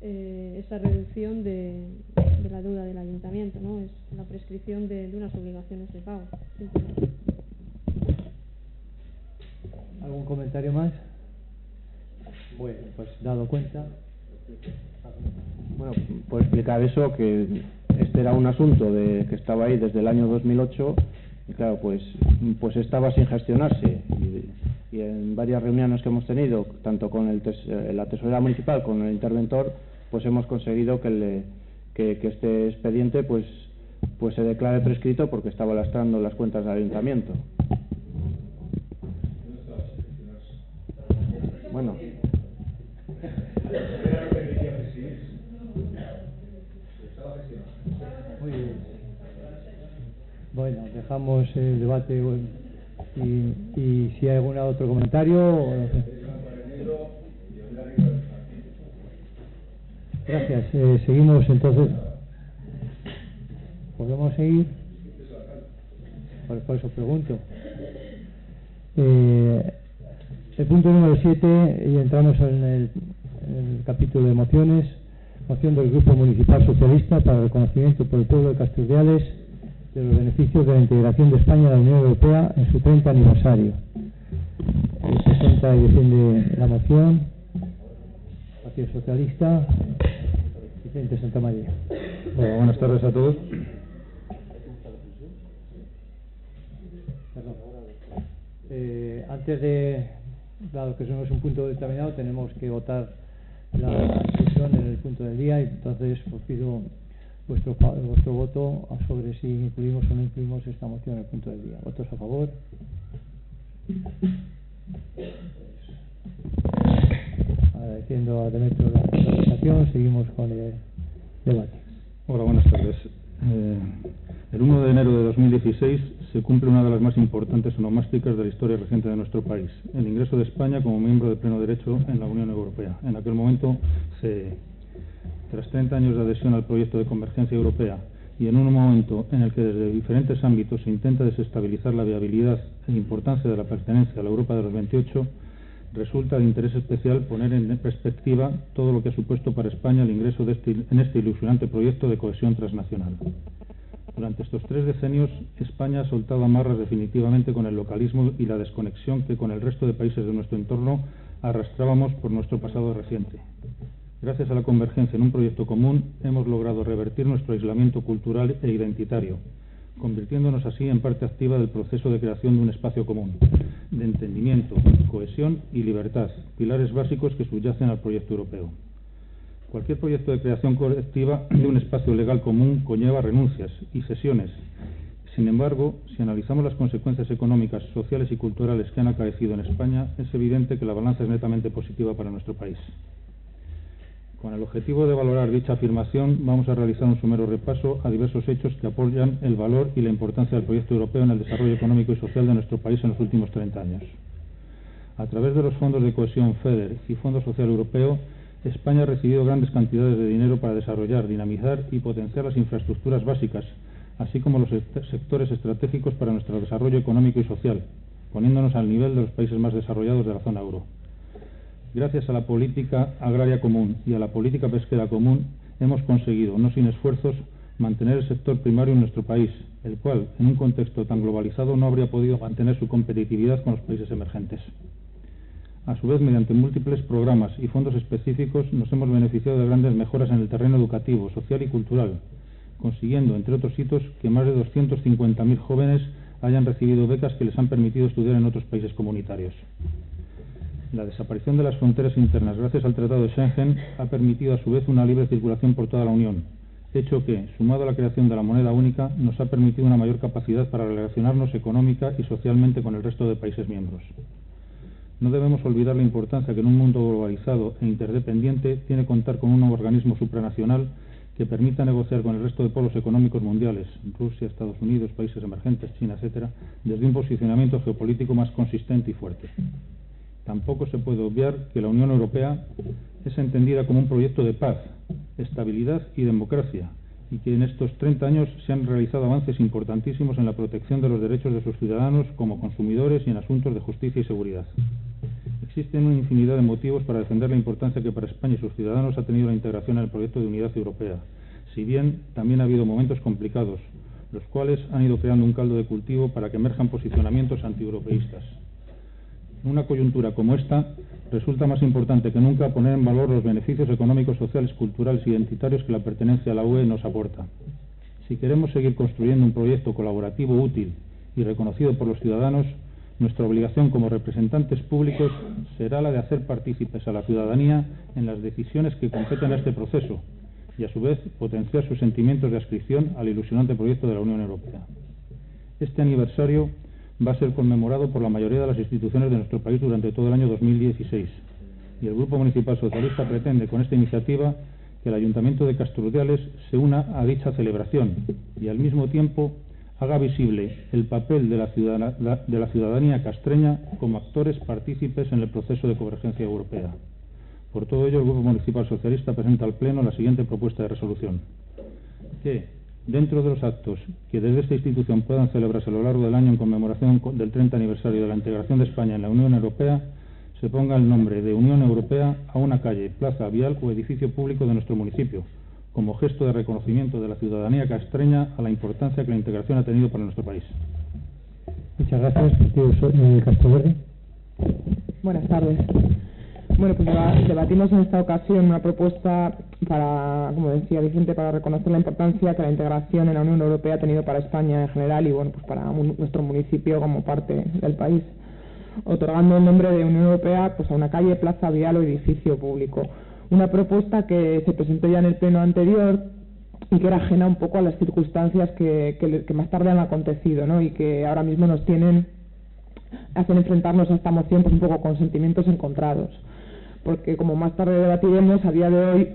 esa reducción de la deuda del ayuntamiento, ¿no? Es la prescripción de unas obligaciones de pago. Simplemente. ¿Algún comentario más? Bueno, pues dado cuenta. Bueno, por explicar eso, que este era un asunto que estaba ahí desde el año 2008 y claro, pues estaba sin gestionarse y en varias reuniones que hemos tenido, tanto con la tesorera municipal como con el interventor, pues hemos conseguido que este expediente pues se declare prescrito porque estaba lastrando las cuentas del ayuntamiento. Bueno. Muy bien. Bueno, dejamos el debate y si hay algún otro comentario. Gracias. Seguimos entonces. ¿Podemos seguir? Por eso pregunto. El punto número 7, y entramos en el capítulo de mociones. Moción del Grupo Municipal Socialista para el reconocimiento por el pueblo de Casturdiales de los beneficios de la integración de España a la Unión Europea en su 30 aniversario. Presenta y defiende la moción Partido Socialista, Vicente Santamaría. Bueno, buenas tardes a todos. antes de, dado que eso no es un punto determinado, tenemos que votar la inclusión en el punto del día, y entonces os pido vuestro voto sobre si incluimos o no incluimos esta moción en el punto del día. ¿Votos a favor? Agradeciendo a Demetrio la presentación, seguimos con el debate. Hola, buenas tardes. El 1 de enero de 2016 se cumple una de las más importantes onomásticas de la historia reciente de nuestro país, el ingreso de España como miembro de pleno derecho en la Unión Europea. En aquel momento, tras 30 años de adhesión al proyecto de convergencia europea y en un momento en el que desde diferentes ámbitos se intenta desestabilizar la viabilidad e importancia de la pertenencia a la Europa de los 28, resulta de interés especial poner en perspectiva todo lo que ha supuesto para España el ingreso en este ilusionante proyecto de cohesión transnacional. Durante estos 3 decenios, España ha soltado amarras definitivamente con el localismo y la desconexión que con el resto de países de nuestro entorno arrastrábamos por nuestro pasado reciente. Gracias a la convergencia en un proyecto común, hemos logrado revertir nuestro aislamiento cultural e identitario, convirtiéndonos así en parte activa del proceso de creación de un espacio común, de entendimiento, cohesión y libertad, pilares básicos que subyacen al proyecto europeo. Cualquier proyecto de creación colectiva de un espacio legal común conlleva renuncias y cesiones. Sin embargo, si analizamos las consecuencias económicas, sociales y culturales que han acaecido en España, es evidente que la balanza es netamente positiva para nuestro país. Con el objetivo de valorar dicha afirmación, vamos a realizar un somero repaso a diversos hechos que apoyan el valor y la importancia del proyecto europeo en el desarrollo económico y social de nuestro país en los últimos 30 años. A través de los fondos de cohesión FEDER y Fondo Social Europeo, España ha recibido grandes cantidades de dinero para desarrollar, dinamizar y potenciar las infraestructuras básicas, así como los sectores estratégicos para nuestro desarrollo económico y social, poniéndonos al nivel de los países más desarrollados de la zona euro. Gracias a la política agraria común y a la política pesquera común, hemos conseguido, no sin esfuerzos, mantener el sector primario en nuestro país, el cual, en un contexto tan globalizado, no habría podido mantener su competitividad con los países emergentes. A su vez, mediante múltiples programas y fondos específicos, nos hemos beneficiado de grandes mejoras en el terreno educativo, social y cultural, consiguiendo, entre otros hitos, que más de 250.000 jóvenes hayan recibido becas que les han permitido estudiar en otros países comunitarios. La desaparición de las fronteras internas gracias al Tratado de Schengen ha permitido a su vez una libre circulación por toda la Unión, hecho que, sumado a la creación de la moneda única, nos ha permitido una mayor capacidad para relacionarnos económica y socialmente con el resto de países miembros. No debemos olvidar la importancia que en un mundo globalizado e interdependiente tiene contar con un organismo supranacional que permita negociar con el resto de polos económicos mundiales, Rusia, Estados Unidos, países emergentes, China, etc., desde un posicionamiento geopolítico más consistente y fuerte. Tampoco se puede obviar que la Unión Europea es entendida como un proyecto de paz, estabilidad y democracia, y que en estos 30 años se han realizado avances importantísimos en la protección de los derechos de sus ciudadanos como consumidores y en asuntos de justicia y seguridad. Existen una infinidad de motivos para defender la importancia que para España y sus ciudadanos ha tenido la integración en el proyecto de unidad europea, si bien también ha habido momentos complicados, los cuales han ido creando un caldo de cultivo para que emerjan posicionamientos antieuropeístas. En una coyuntura como esta, resulta más importante que nunca poner en valor los beneficios económicos, sociales, culturales y identitarios que la pertenencia a la UE nos aporta. Si queremos seguir construyendo un proyecto colaborativo útil y reconocido por los ciudadanos, nuestra obligación como representantes públicos será la de hacer partícipes a la ciudadanía en las decisiones que competen a este proceso y, a su vez, potenciar sus sentimientos de adscripción al ilusionante proyecto de la Unión Europea. Este aniversario va a ser conmemorado por la mayoría de las instituciones de nuestro país durante todo el año 2016 y el Grupo Municipal Socialista pretende con esta iniciativa que el Ayuntamiento de Castrudiales se una a dicha celebración y al mismo tiempo haga visible el papel de la ciudadanía castreña como actores partícipes en el proceso de convergencia europea. Por todo ello, el Grupo Municipal Socialista presenta al Pleno la siguiente propuesta de resolución: que dentro de los actos que desde esta institución puedan celebrarse a lo largo del año en conmemoración del 30 aniversario de la integración de España en la Unión Europea, se ponga el nombre de Unión Europea a una calle, plaza, vial o edificio público de nuestro municipio, como gesto de reconocimiento de la ciudadanía castreña a la importancia que la integración ha tenido para nuestro país. Muchas gracias, Castroverde. Buenas tardes. Bueno, pues debatimos en esta ocasión una propuesta para, como decía Vicente, para reconocer la importancia que la integración en la Unión Europea ha tenido para España en general y, bueno, pues para nuestro municipio como parte del país. otorgando el nombre de Unión Europea pues a una calle, plaza, vial o edificio público. Una propuesta que se presentó ya en el pleno anterior y que era ajena un poco a las circunstancias que más tarde han acontecido, ¿no? Y que ahora mismo nos hacen enfrentarnos a esta moción pues un poco con sentimientos encontrados. Porque, como más tarde debatiremos, a día de hoy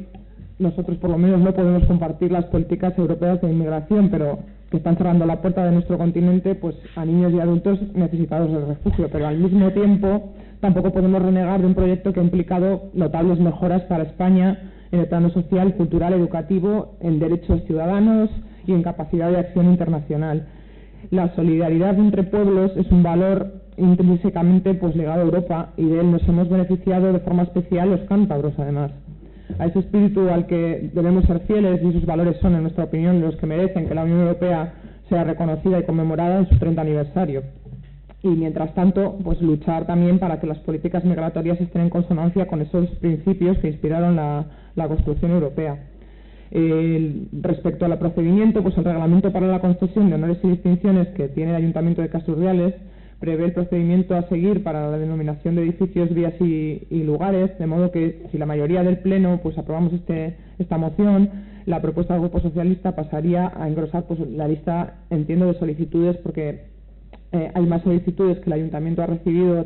nosotros por lo menos no podemos compartir las políticas europeas de inmigración, pero que están cerrando la puerta de nuestro continente pues a niños y adultos necesitados de refugio, pero al mismo tiempo tampoco podemos renegar de un proyecto que ha implicado notables mejoras para España en el plano social, cultural, educativo, en derechos ciudadanos y en capacidad de acción internacional. La solidaridad entre pueblos es un valor intrínsecamente pues ligado a Europa, y de él nos hemos beneficiado de forma especial los cántabros, además. A ese espíritu al que debemos ser fieles, y esos valores son, en nuestra opinión, los que merecen que la Unión Europea sea reconocida y conmemorada en su 30 aniversario. Y mientras tanto, pues luchar también para que las políticas migratorias estén en consonancia con esos principios que inspiraron la construcción europea. Respecto al procedimiento, pues el reglamento para la concesión de honores y distinciones que tiene el Ayuntamiento de Casturriales prevé el procedimiento a seguir para la denominación de edificios, vías y lugares, de modo que si la mayoría del Pleno pues aprobamos esta moción, la propuesta del Grupo Socialista pasaría a engrosar pues la lista, entiendo, de solicitudes, porque hay más solicitudes que el Ayuntamiento ha recibido,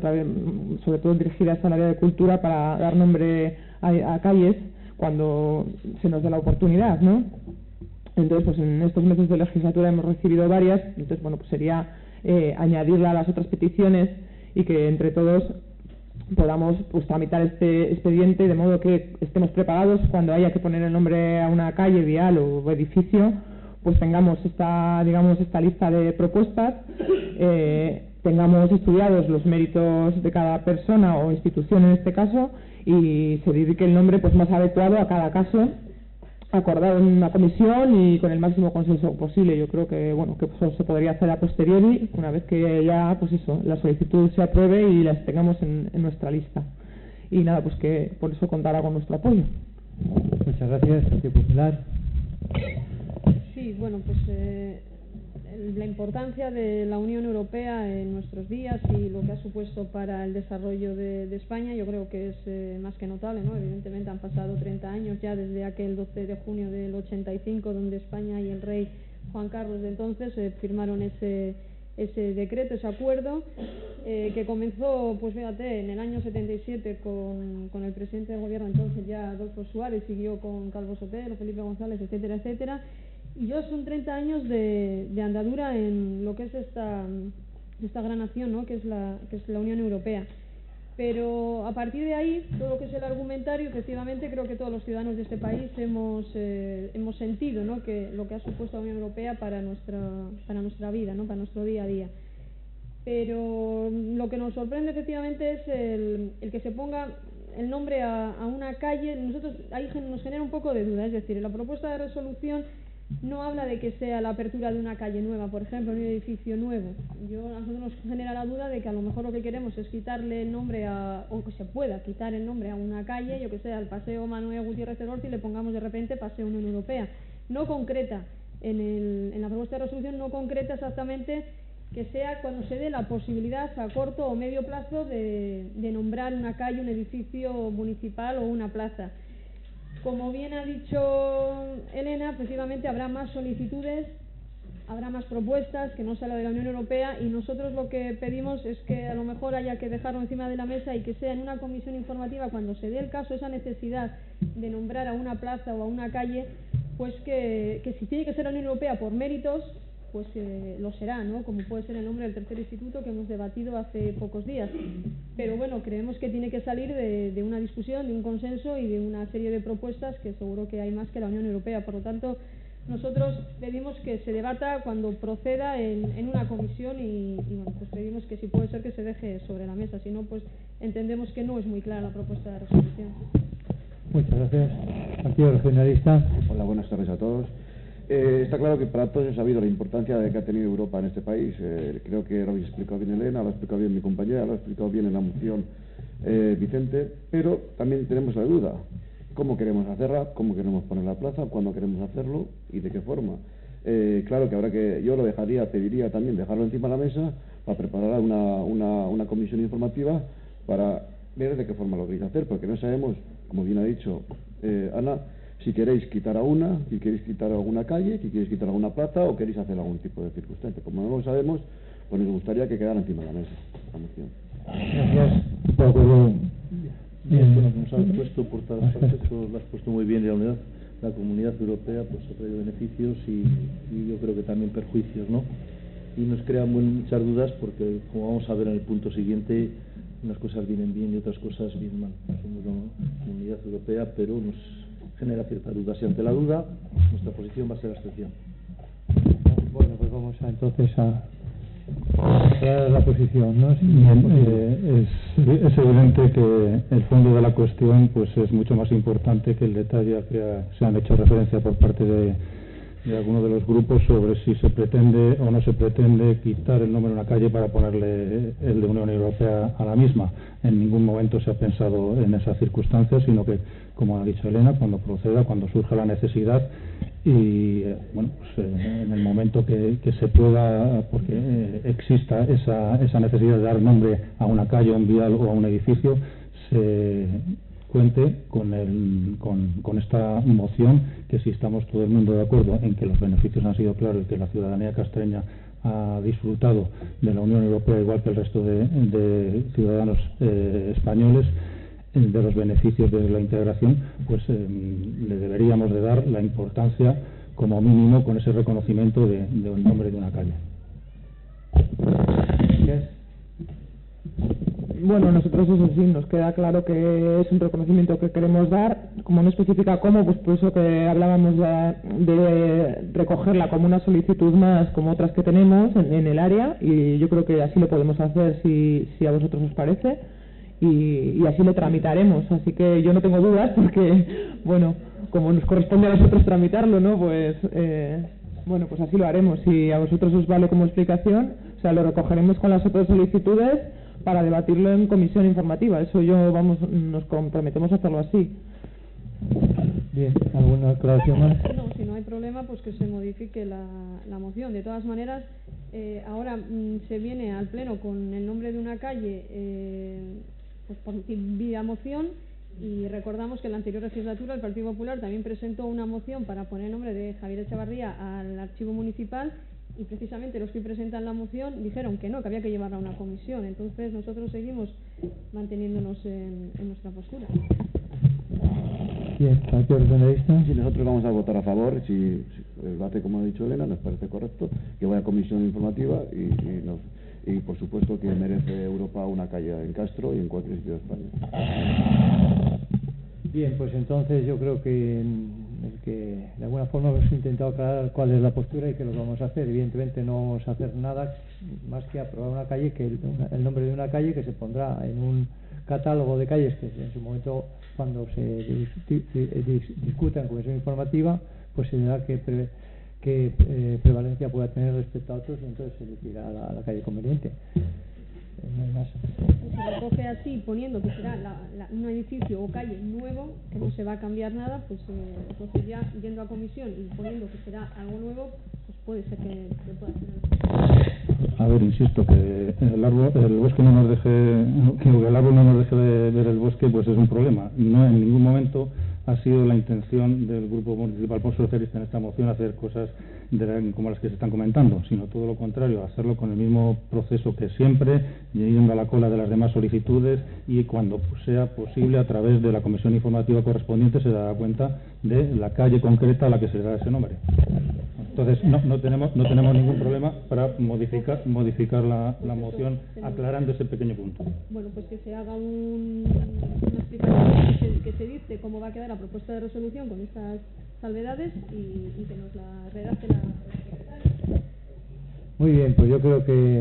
sobre todo dirigidas al área de cultura, para dar nombre a calles cuando se nos dé la oportunidad, ¿no? Entonces, pues en estos meses de legislatura hemos recibido varias, entonces, bueno, pues sería añadirla a las otras peticiones y que entre todos podamos pues tramitar este expediente, de modo que estemos preparados cuando haya que poner el nombre a una calle, vial o edificio, pues tengamos esta lista de propuestas, tengamos estudiados los méritos de cada persona o institución en este caso, y se dedique el nombre pues más adecuado a cada caso, acordado en una comisión y con el máximo consenso posible. Yo creo que que eso se podría hacer a posteriori, una vez que ya la solicitud se apruebe y las tengamos en nuestra lista. Y nada, pues que por eso contará con nuestro apoyo. Muchas gracias, Partido Popular. Sí, bueno, pues la importancia de la Unión Europea en nuestros días y lo que ha supuesto para el desarrollo de España, yo creo que es más que notable, ¿no? Evidentemente han pasado 30 años ya desde aquel 12 de junio del 85, donde España y el rey Juan Carlos de entonces firmaron ese decreto, ese acuerdo, que comenzó, pues fíjate, en el año 77 con el presidente del gobierno entonces ya Adolfo Suárez, siguió con Calvo Sotelo, Felipe González, etcétera, etcétera. Y ya son 30 años de andadura en lo que es esta gran nación, ¿no? que es la Unión Europea. Pero a partir de ahí, todo lo que es el argumentario, efectivamente creo que todos los ciudadanos de este país hemos sentido, ¿no? que lo que ha supuesto la Unión Europea para nuestra vida, ¿no? Para nuestro día a día. Pero lo que nos sorprende efectivamente es el que se ponga el nombre a una calle. Nosotros ahí nos genera un poco de duda, es decir, la propuesta de resolución no habla de que sea la apertura de una calle nueva, por ejemplo, en un edificio nuevo. A nosotros nos genera la duda de que a lo mejor lo que queremos es quitarle el nombre o que se pueda quitar el nombre a una calle, yo que sé, al Paseo Manuel Gutiérrez del Orto, y le pongamos de repente Paseo Unión Europea. No concreta, en la propuesta de resolución no concreta exactamente que sea cuando se dé la posibilidad a corto o medio plazo de nombrar una calle, un edificio municipal o una plaza. Como bien ha dicho Elena, efectivamente habrá más solicitudes, habrá más propuestas que no salen de la Unión Europea, y nosotros lo que pedimos es que a lo mejor haya que dejarlo encima de la mesa y que sea en una comisión informativa, cuando se dé el caso, esa necesidad de nombrar a una plaza o a una calle, pues que si tiene que ser la Unión Europea por méritos, pues lo será, ¿no? Como puede ser el nombre del tercer instituto que hemos debatido hace pocos días. Pero bueno, creemos que tiene que salir de una discusión, de un consenso y de una serie de propuestas que seguro que hay más que la Unión Europea. Por lo tanto, nosotros pedimos que se debata cuando proceda en una comisión y bueno, pues pedimos que si puede ser que se deje sobre la mesa, si no, pues entendemos que no es muy clara la propuesta de resolución. Muchas gracias. Partido Regionalista. Hola, buenas tardes a todos. Está claro que para todos es sabido la importancia de que ha tenido Europa en este país. Creo que lo habéis explicado bien Elena, lo ha explicado bien mi compañera, lo ha explicado bien en la moción Vicente, pero también tenemos la duda. ¿Cómo queremos hacerla? ¿Cómo queremos poner la plaza? ¿Cuándo queremos hacerlo? ¿Y de qué forma? Claro que ahora que yo lo pediría también dejarlo encima de la mesa, para preparar una comisión informativa para ver de qué forma lo queréis hacer, porque no sabemos, como bien ha dicho Ana, si queréis quitar a una, si queréis quitar alguna calle, si queréis quitar alguna plaza o queréis hacer algún tipo de circunstancia. Como no lo sabemos, pues nos gustaría que quedara encima de la mesa la moción. Gracias. Bueno, como has puesto por todas partes, lo has puesto muy bien, y la Comunidad Europea pues ha traído beneficios y yo creo que también perjuicios, ¿no? Y nos crean muchas dudas porque, como vamos a ver en el punto siguiente, unas cosas vienen bien y otras cosas vienen mal. Somos la Comunidad Europea, pero nos genera cierta duda. Si ante la duda, nuestra posición va a ser la abstención. Bueno, pues vamos entonces a aclarar la posición, ¿no? Es evidente que el fondo de la cuestión pues es mucho más importante que el detalle al que se han hecho referencia por parte de algunos de los grupos sobre si se pretende o no se pretende quitar el nombre de una calle para ponerle el de Unión Europea a la misma. En ningún momento se ha pensado en esa circunstancia, sino que, como ha dicho Elena, cuando proceda, cuando surja la necesidad y bueno, pues, en el momento que se pueda, porque exista esa necesidad de dar nombre a una calle, a un vial o a un edificio, se cuente con esta moción, que si estamos todo el mundo de acuerdo en que los beneficios han sido claros y que la ciudadanía castreña ha disfrutado de la Unión Europea igual que el resto de ciudadanos españoles, de los beneficios de la integración, pues le deberíamos de dar la importancia como mínimo con ese reconocimiento del nombre de una calle. Bueno, nosotros eso sí, nos queda claro que es un reconocimiento que queremos dar, como no especifica cómo, pues por eso que hablábamos de recogerla como una solicitud más como otras que tenemos en el área, y yo creo que así lo podemos hacer si a vosotros os parece, y así lo tramitaremos, así que yo no tengo dudas porque, bueno, como nos corresponde a nosotros tramitarlo, ¿no? Pues, bueno, pues así lo haremos. Si a vosotros os vale como explicación, o sea, lo recogeremos con las otras solicitudes para debatirlo en comisión informativa. Eso nos comprometemos a hacerlo así. Bien, ¿alguna aclaración más? No, si no hay problema, pues que se modifique la moción. De todas maneras, ahora se viene al Pleno con el nombre de una calle, pues por vía moción, y recordamos que en la anterior legislatura el Partido Popular también presentó una moción para poner el nombre de Javier Echevarría al archivo municipal, y precisamente los que presentan la moción dijeron que no, que había que llevarla a una comisión. Entonces nosotros seguimos manteniéndonos en nuestra postura. Bien, ¿cualquier orden de vista? Sí, nosotros vamos a votar a favor, si el debate, como ha dicho Elena, nos parece correcto, que vaya a comisión informativa y por supuesto que merece Europa una calle en Castro y en cualquier sitio de España. Bien, pues entonces yo creo que de alguna forma hemos intentado aclarar cuál es la postura y qué lo vamos a hacer. Evidentemente no vamos a hacer nada más que aprobar una calle, el nombre de una calle que se pondrá en un catálogo de calles que en su momento, cuando se discuta en comisión informativa, pues se verá qué prevalencia pueda tener respecto a otros, y entonces se elegirá la calle conveniente. No hay más. Se recoge así, poniendo que será un edificio o calle nuevo, que no se va a cambiar nada, pues entonces ya yendo a comisión y poniendo que será algo nuevo, pues puede ser que pueda ser. A ver, insisto, que el bosque no nos deje, que el árbol no nos deje de ver el bosque, pues es un problema. No, en ningún momento ha sido la intención del Grupo Municipal Socialista en esta moción hacer cosas como las que se están comentando, sino todo lo contrario, hacerlo con el mismo proceso que siempre, yendo a la cola de las demás solicitudes, y cuando sea posible, a través de la comisión informativa correspondiente, se dará cuenta de la calle concreta a la que se da ese nombre. Entonces no tenemos ningún problema para modificar la moción aclarando ese pequeño punto. Bueno, pues que se haga una explicación, que se dice cómo va a quedar la propuesta de resolución con estas salvedades y que nos la redacte la secretaria. Muy bien, pues yo creo que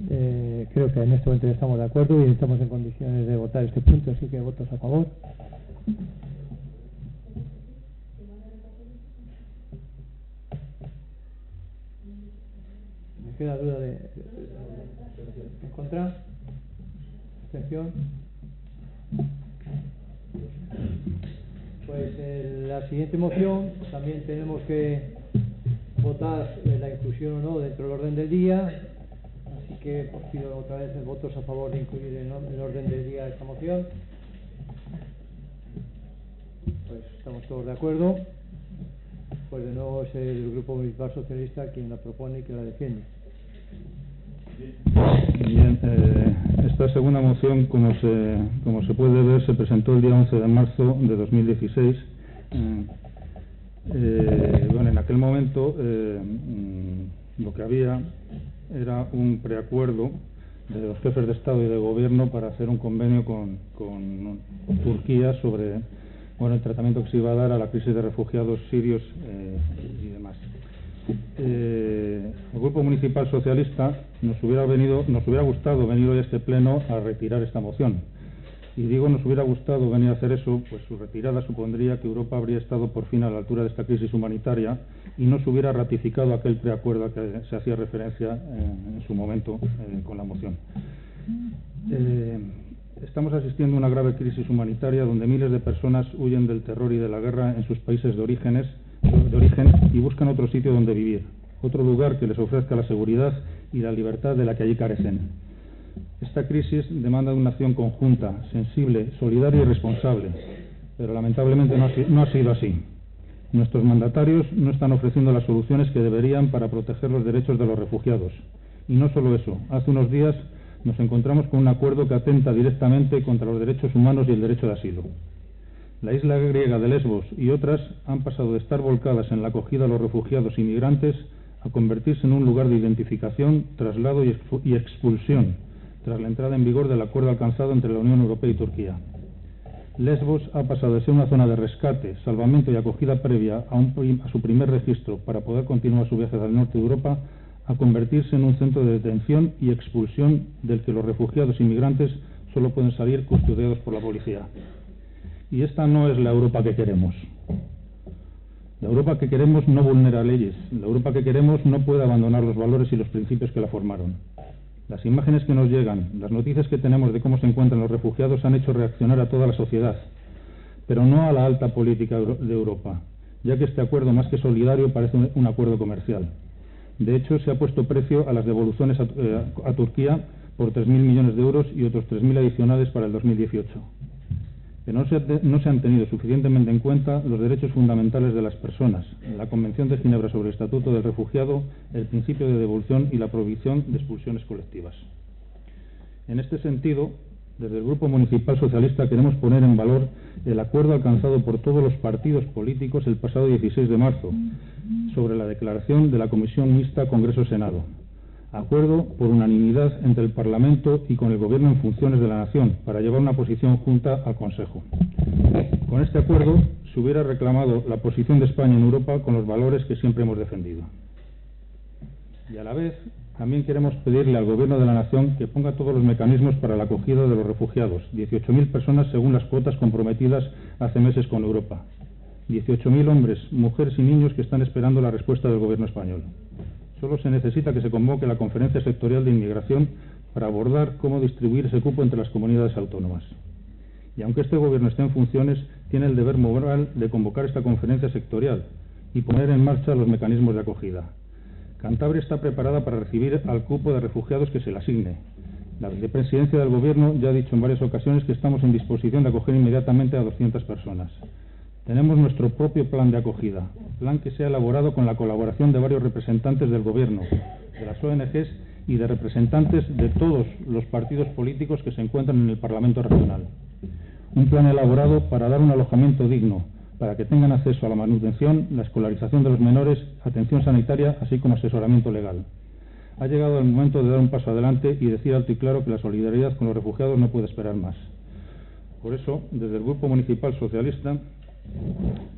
en este momento estamos de acuerdo y estamos en condiciones de votar este punto, así que votos a favor. ¿Me queda duda de en contra? ¿Abstención? Pues en la siguiente moción también tenemos que votar la inclusión o no dentro del orden del día, así que pues, pido otra vez votos a favor de incluir en el orden del día esta moción. Pues estamos todos de acuerdo. Pues de nuevo es el Grupo Municipal Socialista quien la propone y que la defiende. Bien, esta segunda moción, como se puede ver, se presentó el día 11 de marzo de 2016. Bueno, en aquel momento lo que había era un preacuerdo de los jefes de Estado y de Gobierno para hacer un convenio con Turquía sobre el tratamiento que se iba a dar a la crisis de refugiados sirios y demás. El Grupo Municipal Socialista nos hubiera gustado venir hoy a este pleno a retirar esta moción. Y digo, nos hubiera gustado venir a hacer eso, pues su retirada supondría que Europa habría estado por fin a la altura de esta crisis humanitaria y no se hubiera ratificado aquel preacuerdo a que se hacía referencia en su momento con la moción. Estamos asistiendo a una grave crisis humanitaria donde miles de personas huyen del terror y de la guerra en sus países de origen y buscan otro sitio donde vivir, otro lugar que les ofrezca la seguridad y la libertad de la que allí carecen. Esta crisis demanda de una acción conjunta, sensible, solidaria y responsable, pero lamentablemente no ha sido así. Nuestros mandatarios no están ofreciendo las soluciones que deberían para proteger los derechos de los refugiados. Y no solo eso, hace unos días nos encontramos con un acuerdo que atenta directamente contra los derechos humanos y el derecho de asilo. La isla griega de Lesbos y otras han pasado de estar volcadas en la acogida a los refugiados y migrantes a convertirse en un lugar de identificación, traslado y expulsión, tras la entrada en vigor del acuerdo alcanzado entre la Unión Europea y Turquía. Lesbos ha pasado de ser una zona de rescate, salvamento y acogida previa a su primer registro para poder continuar su viaje al norte de Europa a convertirse en un centro de detención y expulsión del que los refugiados y migrantes solo pueden salir custodiados por la policía. Y esta no es la Europa que queremos. La Europa que queremos no vulnera leyes. La Europa que queremos no puede abandonar los valores y los principios que la formaron. Las imágenes que nos llegan, las noticias que tenemos de cómo se encuentran los refugiados han hecho reaccionar a toda la sociedad, pero no a la alta política de Europa, ya que este acuerdo, más que solidario, parece un acuerdo comercial. De hecho, se ha puesto precio a las devoluciones a Turquía por 3.000 millones de euros y otros 3.000 adicionales para el 2018. Que no se han tenido suficientemente en cuenta los derechos fundamentales de las personas, la Convención de Ginebra sobre el Estatuto del Refugiado, el principio de devolución y la prohibición de expulsiones colectivas. En este sentido, desde el Grupo Municipal Socialista queremos poner en valor el acuerdo alcanzado por todos los partidos políticos el pasado 16 de marzo sobre la declaración de la Comisión Mixta Congreso-Senado. Acuerdo por unanimidad entre el Parlamento y con el Gobierno en funciones de la Nación para llevar una posición junta al Consejo. Con este acuerdo se hubiera reclamado la posición de España en Europa con los valores que siempre hemos defendido. Y a la vez también queremos pedirle al Gobierno de la Nación que ponga todos los mecanismos para la acogida de los refugiados, 18.000 personas según las cuotas comprometidas hace meses con Europa. 18.000 hombres, mujeres y niños que están esperando la respuesta del Gobierno español. Solo se necesita que se convoque la Conferencia Sectorial de Inmigración para abordar cómo distribuir ese cupo entre las comunidades autónomas. Y aunque este Gobierno esté en funciones, tiene el deber moral de convocar esta conferencia sectorial y poner en marcha los mecanismos de acogida. Cantabria está preparada para recibir al cupo de refugiados que se le asigne. La vicepresidencia del Gobierno ya ha dicho en varias ocasiones que estamos en disposición de acoger inmediatamente a 200 personas. Tenemos nuestro propio plan de acogida, plan que se ha elaborado con la colaboración de varios representantes del Gobierno, de las ONGs y de representantes de todos los partidos políticos que se encuentran en el Parlamento Regional. Un plan elaborado para dar un alojamiento digno, para que tengan acceso a la manutención, la escolarización de los menores, atención sanitaria, así como asesoramiento legal. Ha llegado el momento de dar un paso adelante y decir alto y claro que la solidaridad con los refugiados no puede esperar más. Por eso, desde el Grupo Municipal Socialista,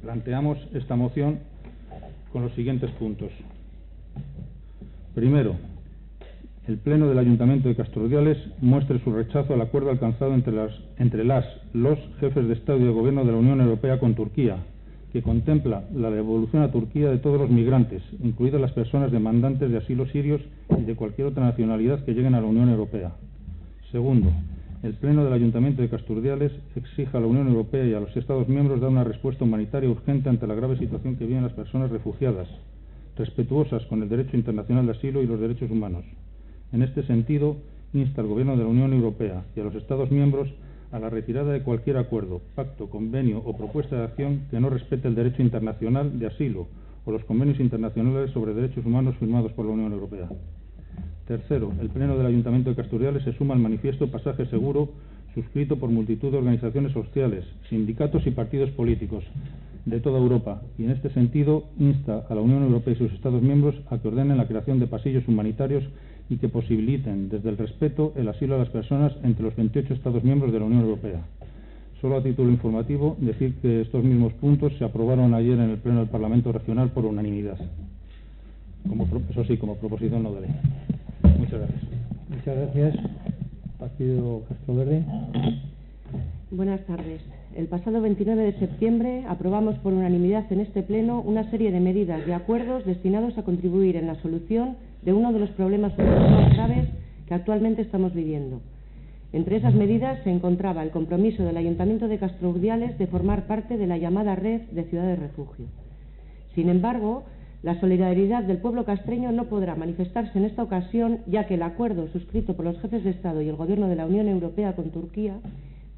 planteamos esta moción con los siguientes puntos. Primero, el Pleno del Ayuntamiento de Castrurdiales muestre su rechazo al acuerdo alcanzado entre los jefes de Estado y de Gobierno de la Unión Europea con Turquía, que contempla la devolución a Turquía de todos los migrantes, incluidas las personas demandantes de asilo sirios y de cualquier otra nacionalidad que lleguen a la Unión Europea. Segundo, el Pleno del Ayuntamiento de Castrurdiales exige a la Unión Europea y a los Estados miembros dar una respuesta humanitaria urgente ante la grave situación que viven las personas refugiadas, respetuosas con el derecho internacional de asilo y los derechos humanos. En este sentido, insta al Gobierno de la Unión Europea y a los Estados miembros a la retirada de cualquier acuerdo, pacto, convenio o propuesta de acción que no respete el derecho internacional de asilo o los convenios internacionales sobre derechos humanos firmados por la Unión Europea. Tercero, el Pleno del Ayuntamiento de Casturriales se suma al manifiesto Pasaje Seguro, suscrito por multitud de organizaciones sociales, sindicatos y partidos políticos de toda Europa, y en este sentido insta a la Unión Europea y sus Estados miembros a que ordenen la creación de pasillos humanitarios y que posibiliten, desde el respeto, el asilo a las personas entre los 28 Estados miembros de la Unión Europea. Solo a título informativo, decir que estos mismos puntos se aprobaron ayer en el Pleno del Parlamento Regional por unanimidad. Eso sí, como proposición no de ley. Muchas gracias. Muchas gracias. Partido Castro Verde. Buenas tardes. El pasado 29 de septiembre aprobamos por unanimidad en este Pleno una serie de medidas y acuerdos destinados a contribuir en la solución de uno de los problemas más graves que actualmente estamos viviendo. Entre esas medidas se encontraba el compromiso del Ayuntamiento de Casturdiales de formar parte de la llamada Red de Ciudades Refugio. Sin embargo, la solidaridad del pueblo castreño no podrá manifestarse en esta ocasión, ya que el acuerdo suscrito por los jefes de Estado y el Gobierno de la Unión Europea con Turquía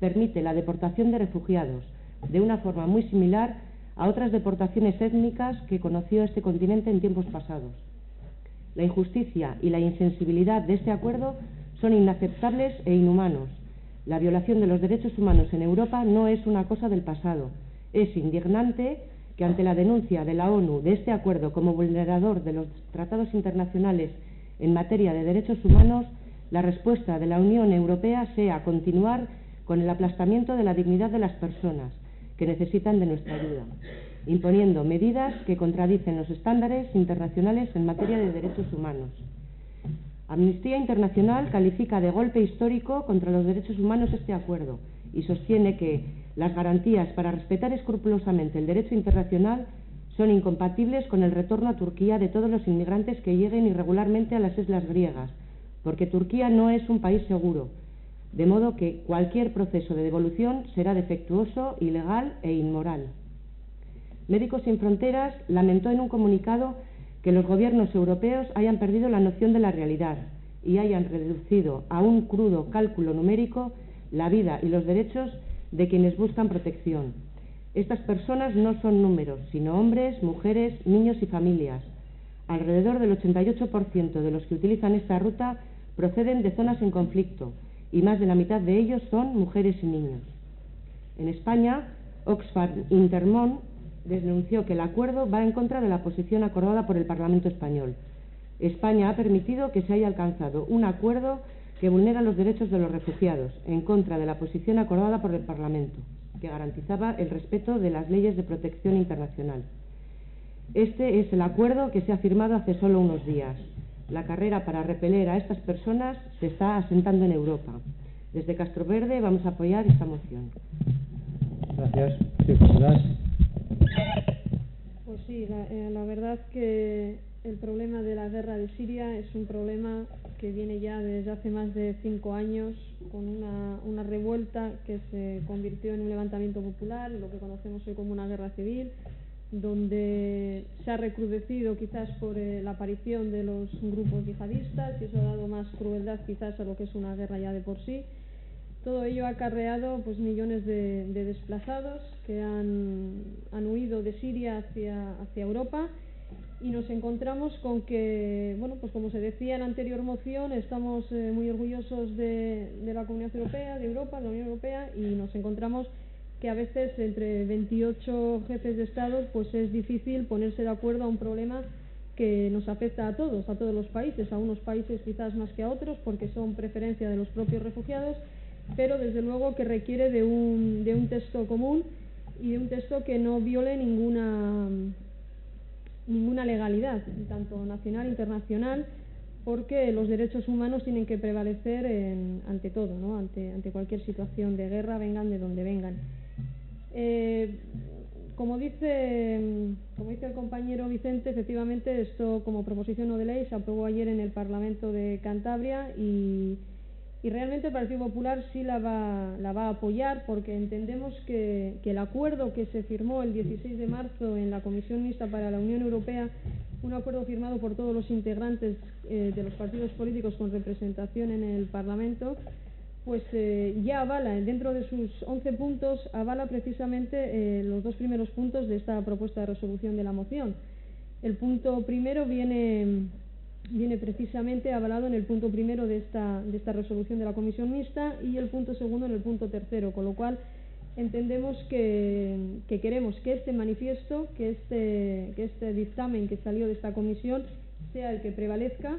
permite la deportación de refugiados, de una forma muy similar a otras deportaciones étnicas que conoció este continente en tiempos pasados. La injusticia y la insensibilidad de este acuerdo son inaceptables e inhumanos. La violación de los derechos humanos en Europa no es una cosa del pasado. Es indignante que ante la denuncia de la ONU de este acuerdo como vulnerador de los tratados internacionales en materia de derechos humanos, la respuesta de la Unión Europea sea continuar con el aplastamiento de la dignidad de las personas que necesitan de nuestra ayuda, imponiendo medidas que contradicen los estándares internacionales en materia de derechos humanos. Amnistía Internacional califica de golpe histórico contra los derechos humanos este acuerdo y sostiene que las garantías para respetar escrupulosamente el derecho internacional son incompatibles con el retorno a Turquía de todos los inmigrantes que lleguen irregularmente a las islas griegas, porque Turquía no es un país seguro, de modo que cualquier proceso de devolución será defectuoso, ilegal e inmoral. Médicos Sin Fronteras lamentó en un comunicado que los gobiernos europeos hayan perdido la noción de la realidad y hayan reducido a un crudo cálculo numérico la vida y los derechos de quienes buscan protección. Estas personas no son números, sino hombres, mujeres, niños y familias. Alrededor del 88% de los que utilizan esta ruta proceden de zonas en conflicto y más de la mitad de ellos son mujeres y niños. En España, Oxfam Intermón denunció que el acuerdo va en contra de la posición acordada por el Parlamento español. España ha permitido que se haya alcanzado un acuerdo que vulnera los derechos de los refugiados, en contra de la posición acordada por el Parlamento, que garantizaba el respeto de las leyes de protección internacional. Este es el acuerdo que se ha firmado hace solo unos días. La carrera para repeler a estas personas se está asentando en Europa. Desde Castro Verde vamos a apoyar esta moción. Gracias. Sí, ¿verdad? Pues sí, la verdad que el problema de la guerra de Siria es un problema que viene ya desde hace más de 5 años, con una revuelta que se convirtió en un levantamiento popular, lo que conocemos hoy como una guerra civil, donde se ha recrudecido quizás por la aparición de los grupos yihadistas, y eso ha dado más crueldad quizás a lo que es una guerra ya de por sí. Todo ello ha acarreado pues millones de desplazados que han huido de Siria hacia Europa, y nos encontramos con que, bueno, pues como se decía en la anterior moción, estamos muy orgullosos de la Comunidad Europea, de Europa, de la Unión Europea, y nos encontramos que a veces entre 28 jefes de Estado pues es difícil ponerse de acuerdo a un problema que nos afecta a todos los países, a unos países quizás más que a otros porque son preferencia de los propios refugiados, pero desde luego que requiere de un texto común y de un texto que no viole ninguna legalidad, tanto nacional, internacional, porque los derechos humanos tienen que prevalecer ante todo, ¿no? ante cualquier situación de guerra, vengan de donde vengan. Como dice el compañero Vicente, efectivamente esto como proposición no de ley se aprobó ayer en el Parlamento de Cantabria y Y realmente el Partido Popular sí la va a apoyar, porque entendemos que el acuerdo que se firmó el 16 de marzo en la Comisión Mixta para la Unión Europea, un acuerdo firmado por todos los integrantes de los partidos políticos con representación en el Parlamento, pues ya avala, dentro de sus 11 puntos, avala precisamente los dos primeros puntos de esta propuesta de resolución de la moción. El punto primero viene precisamente avalado en el punto primero de esta resolución de la Comisión Mixta, y el punto segundo en el punto tercero, con lo cual entendemos que queremos que este manifiesto, que este dictamen que salió de esta comisión sea el que prevalezca,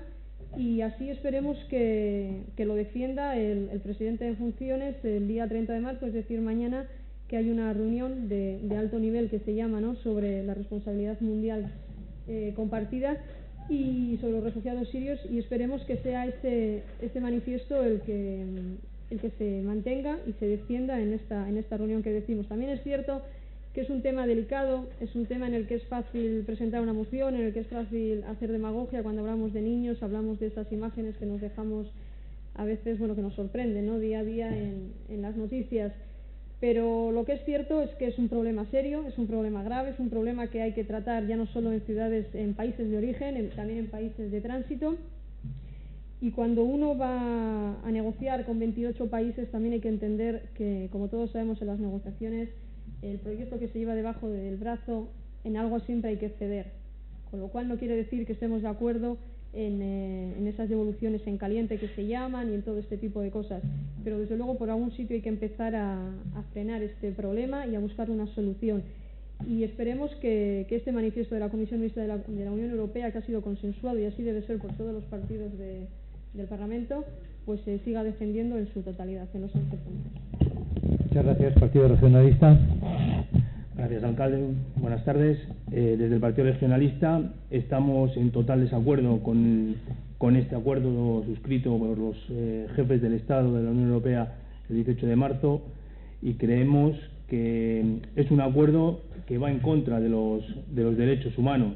y así esperemos que lo defienda el presidente en funciones el día 30 de marzo, es decir, mañana, que hay una reunión de alto nivel que se llama, ¿no?, sobre la responsabilidad mundial compartida y sobre los refugiados sirios, y esperemos que sea este manifiesto el que se mantenga y se defienda en esta reunión que decimos. También es cierto que es un tema delicado, es un tema en el que es fácil presentar una moción, en el que es fácil hacer demagogia cuando hablamos de niños, hablamos de esas imágenes que nos dejamos a veces, bueno, que nos sorprenden, ¿no?, día a día en las noticias. Pero lo que es cierto es que es un problema serio, es un problema grave, es un problema que hay que tratar ya no solo en ciudades, en países de origen, también en países de tránsito. Y cuando uno va a negociar con 28 países, también hay que entender que, como todos sabemos en las negociaciones, el proyecto que se lleva debajo del brazo, en algo siempre hay que ceder. Con lo cual no quiere decir que estemos de acuerdo en esas devoluciones en caliente que se llaman y en todo este tipo de cosas, pero desde luego por algún sitio hay que empezar a frenar este problema y a buscar una solución, y esperemos que este manifiesto de la Comisión Mixta de la Unión Europea, que ha sido consensuado y así debe ser por todos los partidos del Parlamento, pues se siga defendiendo en su totalidad, en los 11 puntos. Muchas gracias, Partido Regionalista. Gracias, alcalde. Buenas tardes. Desde el Partido Regionalista estamos en total desacuerdo con este acuerdo suscrito por los jefes del Estado de la Unión Europea el 18 de marzo y creemos que es un acuerdo que va en contra de los derechos humanos,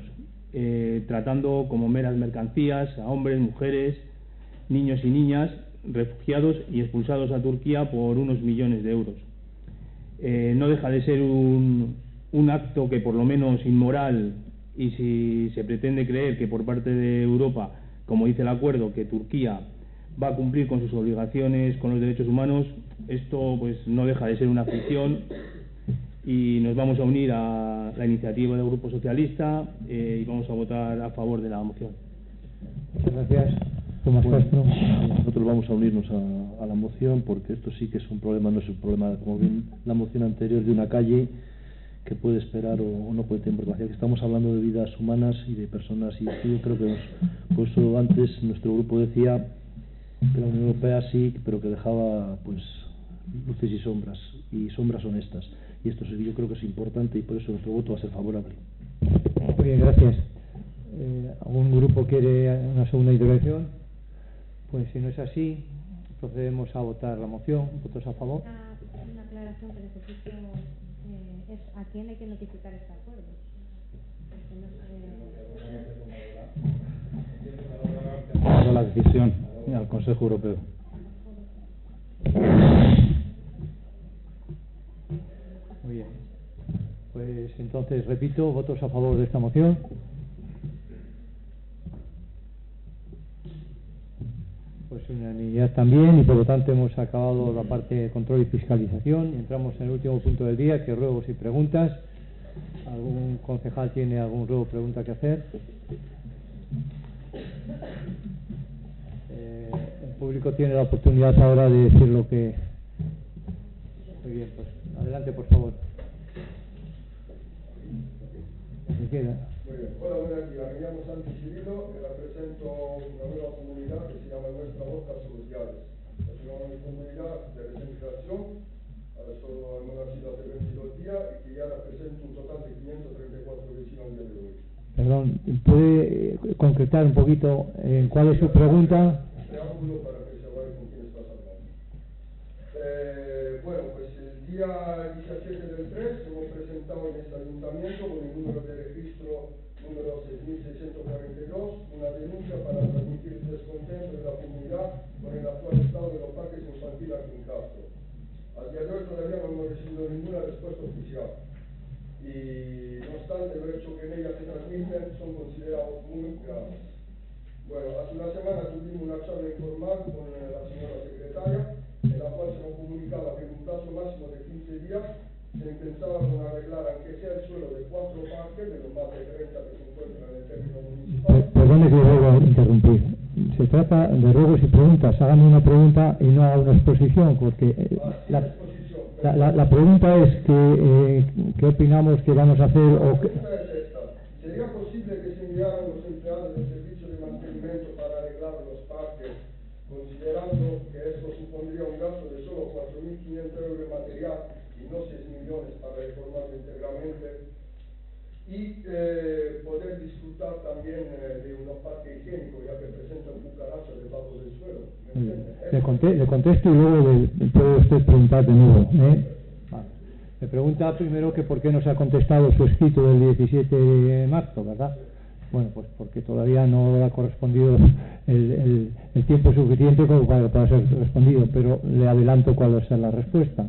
tratando como meras mercancías a hombres, mujeres, niños y niñas refugiados y expulsados a Turquía por unos millones de euros. No deja de ser un acto que, por lo menos inmoral, y si se pretende creer que por parte de Europa, como dice el acuerdo, que Turquía va a cumplir con sus obligaciones con los derechos humanos, esto pues no deja de ser una ficción, y nos vamos a unir a la iniciativa del Grupo Socialista y vamos a votar a favor de la moción. Muchas gracias. Tomás Castro. Nosotros vamos a unirnos a la moción, porque esto sí que es un problema, no es un problema como bien la moción anterior de una calle que puede esperar o no puede tener importancia, que estamos hablando de vidas humanas y de personas, y yo creo que por eso antes nuestro grupo decía que la Unión Europea sí, pero que dejaba pues luces y sombras honestas, y esto yo creo que es importante, y por eso nuestro voto va a ser favorable. Muy bien, gracias. ¿Algún grupo quiere una segunda intervención? Pues si no es así, procedemos a votar la moción. ¿Votos a favor? Una aclaración que necesito es a quién hay que notificar este acuerdo. La decisión al Consejo Europeo. Muy bien. Pues entonces, repito, votos a favor de esta moción. Pues unanimidad también, y por lo tanto hemos acabado la parte de control y fiscalización. Entramos en el último punto del día, que ruegos y preguntas. ¿Algún concejal tiene algún ruego o pregunta que hacer? El público tiene la oportunidad ahora de decir lo que... Muy bien, pues adelante, por favor. ¿Se queda? Muy bien. Hola, buenos días. Me llamo Santi Cirilo y represento una nueva comunidad que se llama Nuestra Voz Sociales. Es una comunidad de recién solo hemos nacido hace 22 días y que ya representa un total de 534 vecinos al día de hoy. Perdón, ¿puede concretar un poquito en cuál es su pregunta? Preámbulo para que se vaya con quién estás hablando. Bueno, pues el día 17 del 3 hemos presentado en este ayuntamiento con el número de registro número 6642 una denuncia para transmitir el descontento de la comunidad con el actual estado de los Castro. Al día de hoy todavía no hemos recibido ninguna respuesta oficial y no obstante los hechos que en ella se transmiten son considerados muy graves. Bueno, hace una semana tuvimos una charla informal con la señora secretaria, en la cual se nos comunicaba que en un plazo máximo de 15 días se pensaba con arreglar, aunque sea el suelo de 4 parques, de los más de 30 que se encuentran en el término municipal. Perdone que le vuelva a interrumpir. Se trata de ruegos y preguntas. Hágame una pregunta y no haga una exposición, porque la pregunta es que, ¿qué opinamos que vamos a hacer? La pregunta es esta. ¿Sería posible que se enviaran los empleados del servicio de mantenimiento para arreglar los parques, considerando que esto supondría un gasto de solo 4.500 euros de material y no 6 millones para reformarlo íntegramente? Y poder disfrutar también de unos parques higiénicos, ya que presentan cucarachas debajo del suelo. Le contesto y luego puede usted preguntar de nuevo. Me pregunta primero que por qué no se ha contestado su escrito del 17 de marzo, ¿verdad? Bueno, pues porque todavía no ha correspondido el tiempo suficiente como para ser respondido, pero le adelanto cuál va a ser la respuesta.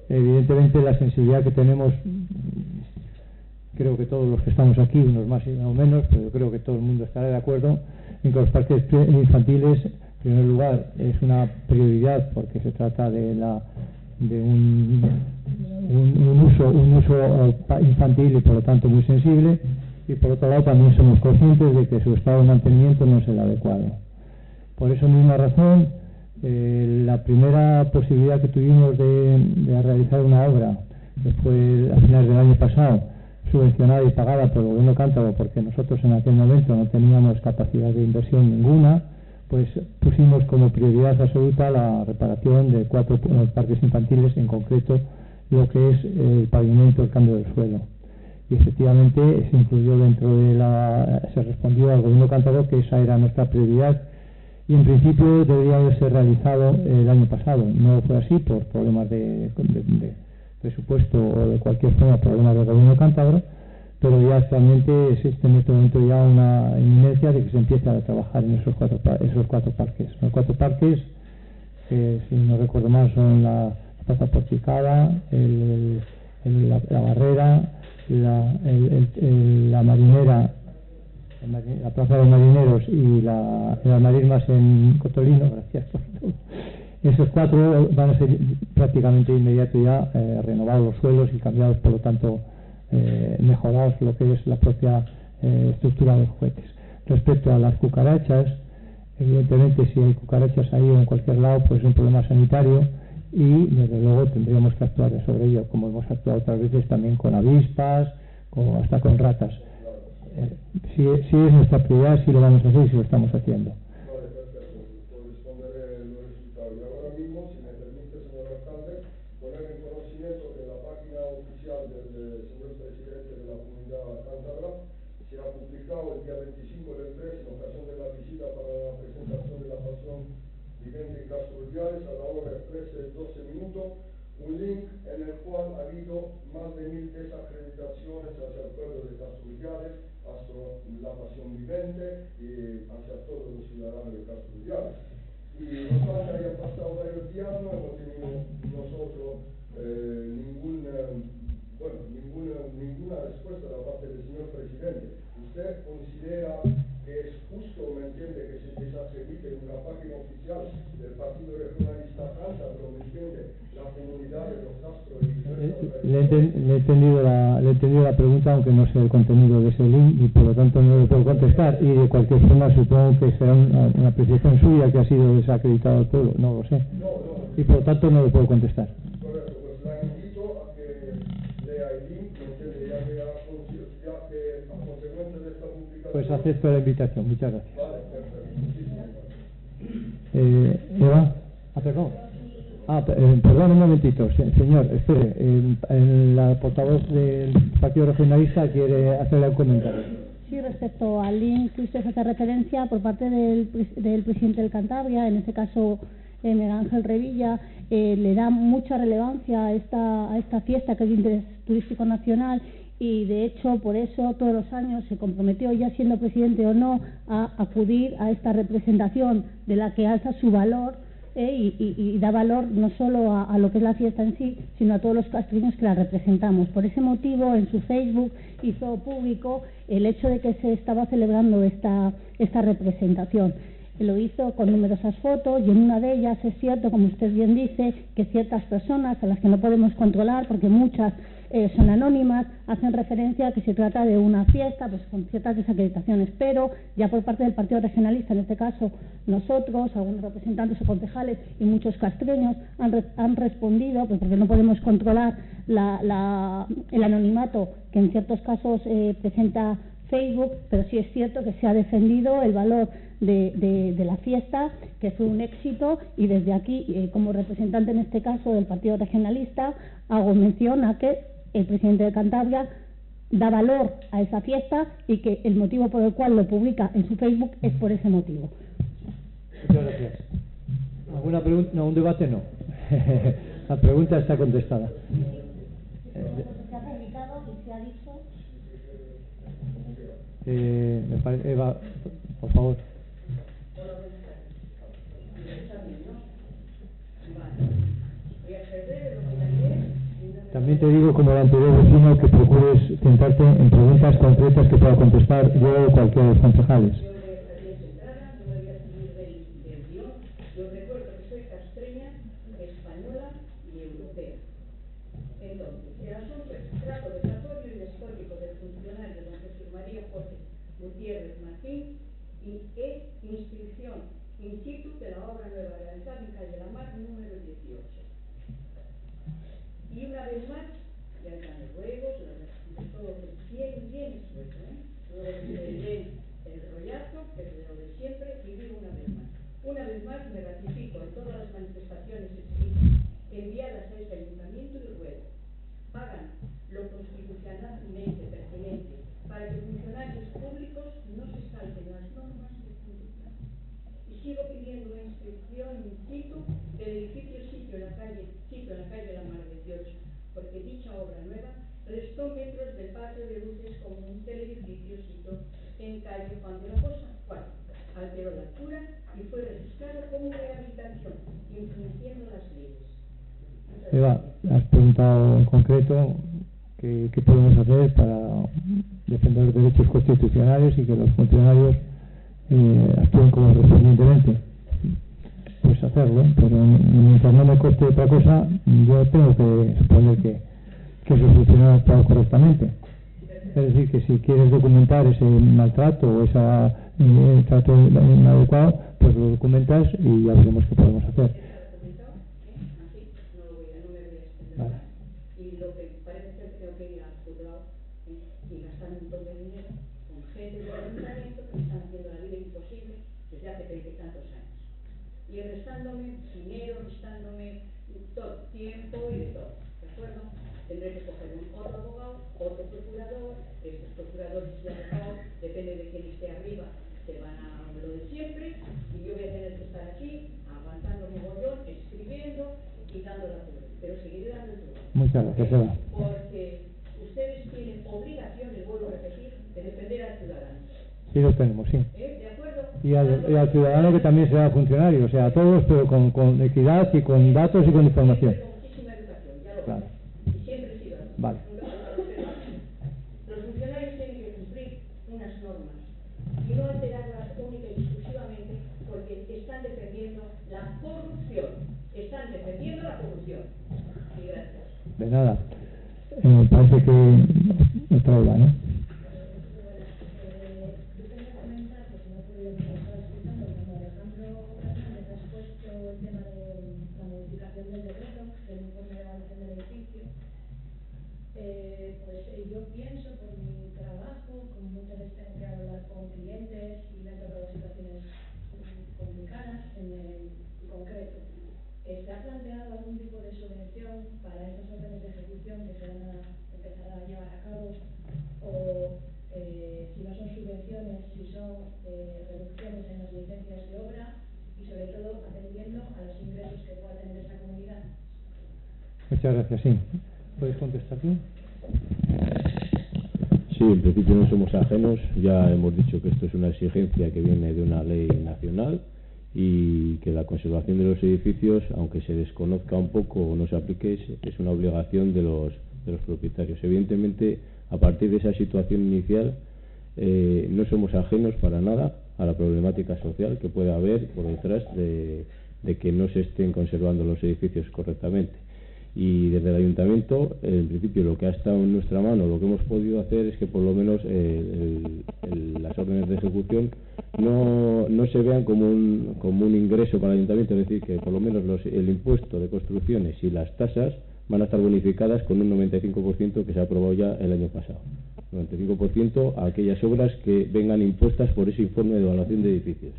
Evidentemente la sensibilidad que tenemos, creo que todos los que estamos aquí, unos más y unos menos, pero yo creo que todo el mundo estará de acuerdo en que los parques infantiles, en primer lugar, es una prioridad porque se trata de un uso infantil y por lo tanto muy sensible, y por otro lado también somos conscientes de que su estado de mantenimiento no es el adecuado. Por esa misma razón, la primera posibilidad que tuvimos de realizar una obra, que fue a finales del año pasado, subvencionada y pagada por el gobierno cántabro, porque nosotros en aquel momento no teníamos capacidad de inversión ninguna, pues pusimos como prioridad absoluta la reparación de 4 parques infantiles, en concreto lo que es el pavimento, el cambio del suelo. Y efectivamente se incluyó dentro de se respondió al gobierno cántabro que esa era nuestra prioridad y en principio debería haberse realizado el año pasado. No fue así por problemas de presupuesto o de cualquier forma problemas del gobierno cántabro, pero ya actualmente existe en este momento ya una inminencia de que se empiece a trabajar en esos cuatro parques. Los 4 parques, que si no recuerdo mal son la Plaza Porchicada, la Barrera, la Marinera, la Plaza de Marineros y las Marismas en Cotolino, gracias por todo. Esos 4 van a ser prácticamente de inmediato ya renovados los suelos y cambiados, por lo tanto mejorados lo que es la propia estructura de los juguetes. Respecto a las cucarachas, evidentemente si hay cucarachas ahí o en cualquier lado, pues es un problema sanitario y desde luego tendríamos que actuar sobre ello, como hemos actuado otras veces también con avispas, hasta con ratas. Si es nuestra prioridad, sí lo vamos a hacer y sí lo estamos haciendo. El día 25 del 3, en ocasión de la visita para la presentación de la pasión vivente en Castro Urdiales, a la hora 13:12 minutos, un link en el cual ha habido más de 1000 desacreditaciones hacia el pueblo de Castro Urdiales, hacia la pasión vivente y hacia todos los ciudadanos de Castro Urdiales. Y nosotros habían pasado varios días, no hemos tenido nosotros ninguna respuesta de la parte del señor presidente. ¿Usted considera que es justo, me entiende, que se desacredite en una página oficial del Partido Regionalista Cántabro, me entiende, la comunidad de los Castro y le he entendido la pregunta, aunque no sé el contenido de ese link y por lo tanto no le puedo contestar, y de cualquier forma supongo que será una apreciación suya que ha sido desacreditado el pueblo, no lo sé, y por lo tanto no le puedo contestar. Correcto, pues la invito a que lea el link, me entiende, ya que a consecuencia de esta publicación. Pues acepto la invitación, muchas gracias. Vale, perfecto. Eva, perdón. Perdón un momentito, señor, espere, la portavoz del Partido Regionalista quiere hacerle un comentario. Sí, respecto al link que usted hace referencia por parte del presidente del Cantabria, en este caso Miguel Ángel Revilla, le da mucha relevancia a esta fiesta que es de interés turístico nacional y de hecho por eso todos los años se comprometió, ya siendo presidente o no, a acudir a esta representación de la que alza su valor y da valor no solo a lo que es la fiesta en sí, sino a todos los castreños que la representamos. Por ese motivo, en su Facebook hizo público el hecho de que se estaba celebrando esta representación. Lo hizo con numerosas fotos y en una de ellas es cierto, como usted bien dice, que ciertas personas a las que no podemos controlar, porque muchas son anónimas, hacen referencia a que se trata de una fiesta pues con ciertas desacreditaciones, pero ya por parte del Partido Regionalista, en este caso nosotros, algunos representantes o concejales y muchos castreños han respondido, pues porque no podemos controlar el anonimato que en ciertos casos presenta Facebook, pero sí es cierto que se ha defendido el valor de la fiesta, que fue un éxito, y desde aquí, como representante en este caso del Partido Regionalista, hago mención a que el presidente de Cantabria da valor a esa fiesta y que el motivo por el cual lo publica en su Facebook es por ese motivo. Muchas gracias. ¿Alguna pregunta? No, un debate no. La pregunta está contestada. Se ha publicado y se ha dicho. Eva, por favor. También te digo, como el anterior vecino, que procures centrarte en preguntas concretas que pueda contestar yo o cualquiera de los concejales. Yo recuerdo que soy castreña, española y europea. Entonces, el asunto es trato vejatorio y histórico del funcionario don Jesús María José Gutiérrez Martín y inscripción in situ de la obra nueva realizada en calle La Mar número 18. Y una vez más, ya están los huevos, todo bien suelto, luego el rollazo, que es de lo de siempre, y digo una vez más. Una vez más me ratifico en todas las manifestaciones escritas enviadas a este ayuntamiento y ruego hagan lo constitucionalmente pertinente para que funcionarios públicos no se salten las normas de conducta. Y sigo pidiendo una inscripción in situ del edificio sitio en la calle La Mar 18, porque dicha obra nueva restó metros del patio de luces común del edificio sitio en calle Juan de la Cosa 4. Alteró la altura y fue registrado como rehabilitación, infringiendo las leyes. Eva, has preguntado en concreto qué podemos hacer para defender los derechos constitucionales y que los funcionarios actúen como correspondientemente. Pues hacerlo, pero mientras no me coste otra cosa, yo tengo que suponer que esos funcionarios han actuado correctamente. Es decir, que si quieres documentar ese maltrato o ese trato inadecuado, pues lo documentas y ya veremos qué podemos hacer. Vale. Y lo que parece ser que tengo que ir al juzgado y gastar un montón de dinero con gente del ayuntamiento que me están haciendo la vida imposible desde hace 30 y tantos años. Y restándome dinero, restándome todo tiempo y de todo, ¿de acuerdo? Tendré que coger otro abogado, otro procurador, estos procuradores y abogados, depende de quién esté arriba, se van a lo de siempre, y yo voy a tener que estar aquí, aguantando mi mogollón, escribiendo y dando la prueba, pero seguiré dando el prueba. Muchas gracias, Eva. Porque ustedes tienen obligación, les vuelvo a repetir, de defender al ciudadano. Sí, lo tenemos, sí. ¿De acuerdo? Y al ciudadano que también sea funcionario, o sea, a todos, pero con equidad y con datos y con información. Muchísima educación, ya lo Claro. y siempre he sido así. Vale. Los funcionarios tienen que cumplir unas normas y no alterarlas única y exclusivamente porque están defendiendo la corrupción. Están defendiendo la corrupción. Y gracias. De nada. Parece que otra Eva, ¿no? Yo pienso por mi trabajo, como muchas veces tengo que hablar con clientes y me han tocado situaciones complicadas en concreto. ¿Se ha planteado algún tipo de subvención para estos órdenes de ejecución que se van a empezar a llevar a cabo? O si no son subvenciones, si son reducciones en las licencias de obra y sobre todo atendiendo a los ingresos que pueda tener esta comunidad. Muchas gracias, sí. ¿Puedes contestar tú? Sí, en principio no somos ajenos, ya hemos dicho que esto es una exigencia que viene de una ley nacional y que la conservación de los edificios, aunque se desconozca un poco o no se aplique, es una obligación de los propietarios. Evidentemente, a partir de esa situación inicial, no somos ajenos para nada a la problemática social que pueda haber por detrás de que no se estén conservando los edificios correctamente. Y desde el ayuntamiento, en principio, lo que ha estado en nuestra mano, lo que hemos podido hacer es que por lo menos las órdenes de ejecución no se vean como un ingreso para el ayuntamiento, es decir, que por lo menos el impuesto de construcciones y las tasas van a estar bonificadas con un 95% que se ha aprobado ya el año pasado. 95% a aquellas obras que vengan impuestas por ese informe de evaluación de edificios.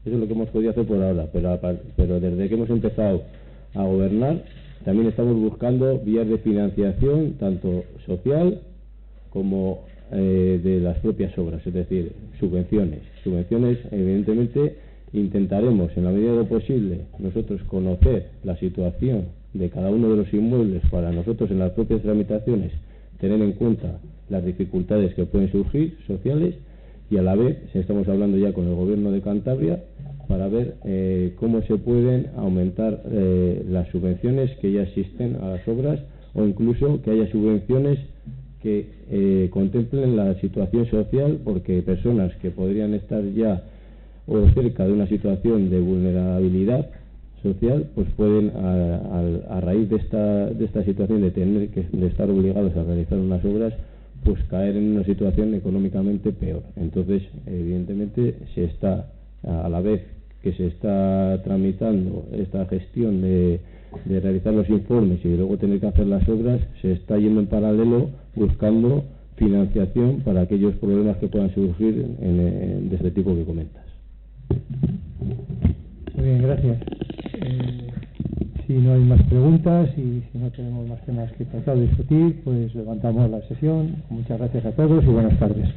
Eso es lo que hemos podido hacer por ahora, pero desde que hemos empezado a gobernar, también estamos buscando vías de financiación, tanto social como de las propias obras, es decir, subvenciones. Subvenciones, evidentemente, intentaremos, en la medida de lo posible, nosotros conocer la situación de cada uno de los inmuebles para nosotros en las propias tramitaciones tener en cuenta las dificultades que pueden surgir sociales, y a la vez estamos hablando ya con el Gobierno de Cantabria para ver cómo se pueden aumentar las subvenciones que ya existen a las obras, o incluso que haya subvenciones que contemplen la situación social, porque personas que podrían estar ya o cerca de una situación de vulnerabilidad social, pues pueden a raíz de esta situación de estar obligados a realizar unas obras, pues caer en una situación económicamente peor. Entonces, evidentemente, a la vez que se está tramitando esta gestión de realizar los informes y luego tener que hacer las obras, se está yendo en paralelo buscando financiación para aquellos problemas que puedan surgir de este tipo que comentas. Muy bien, gracias. Si no hay más preguntas y si no tenemos más temas que tratar de discutir, pues levantamos la sesión. Muchas gracias a todos y buenas tardes.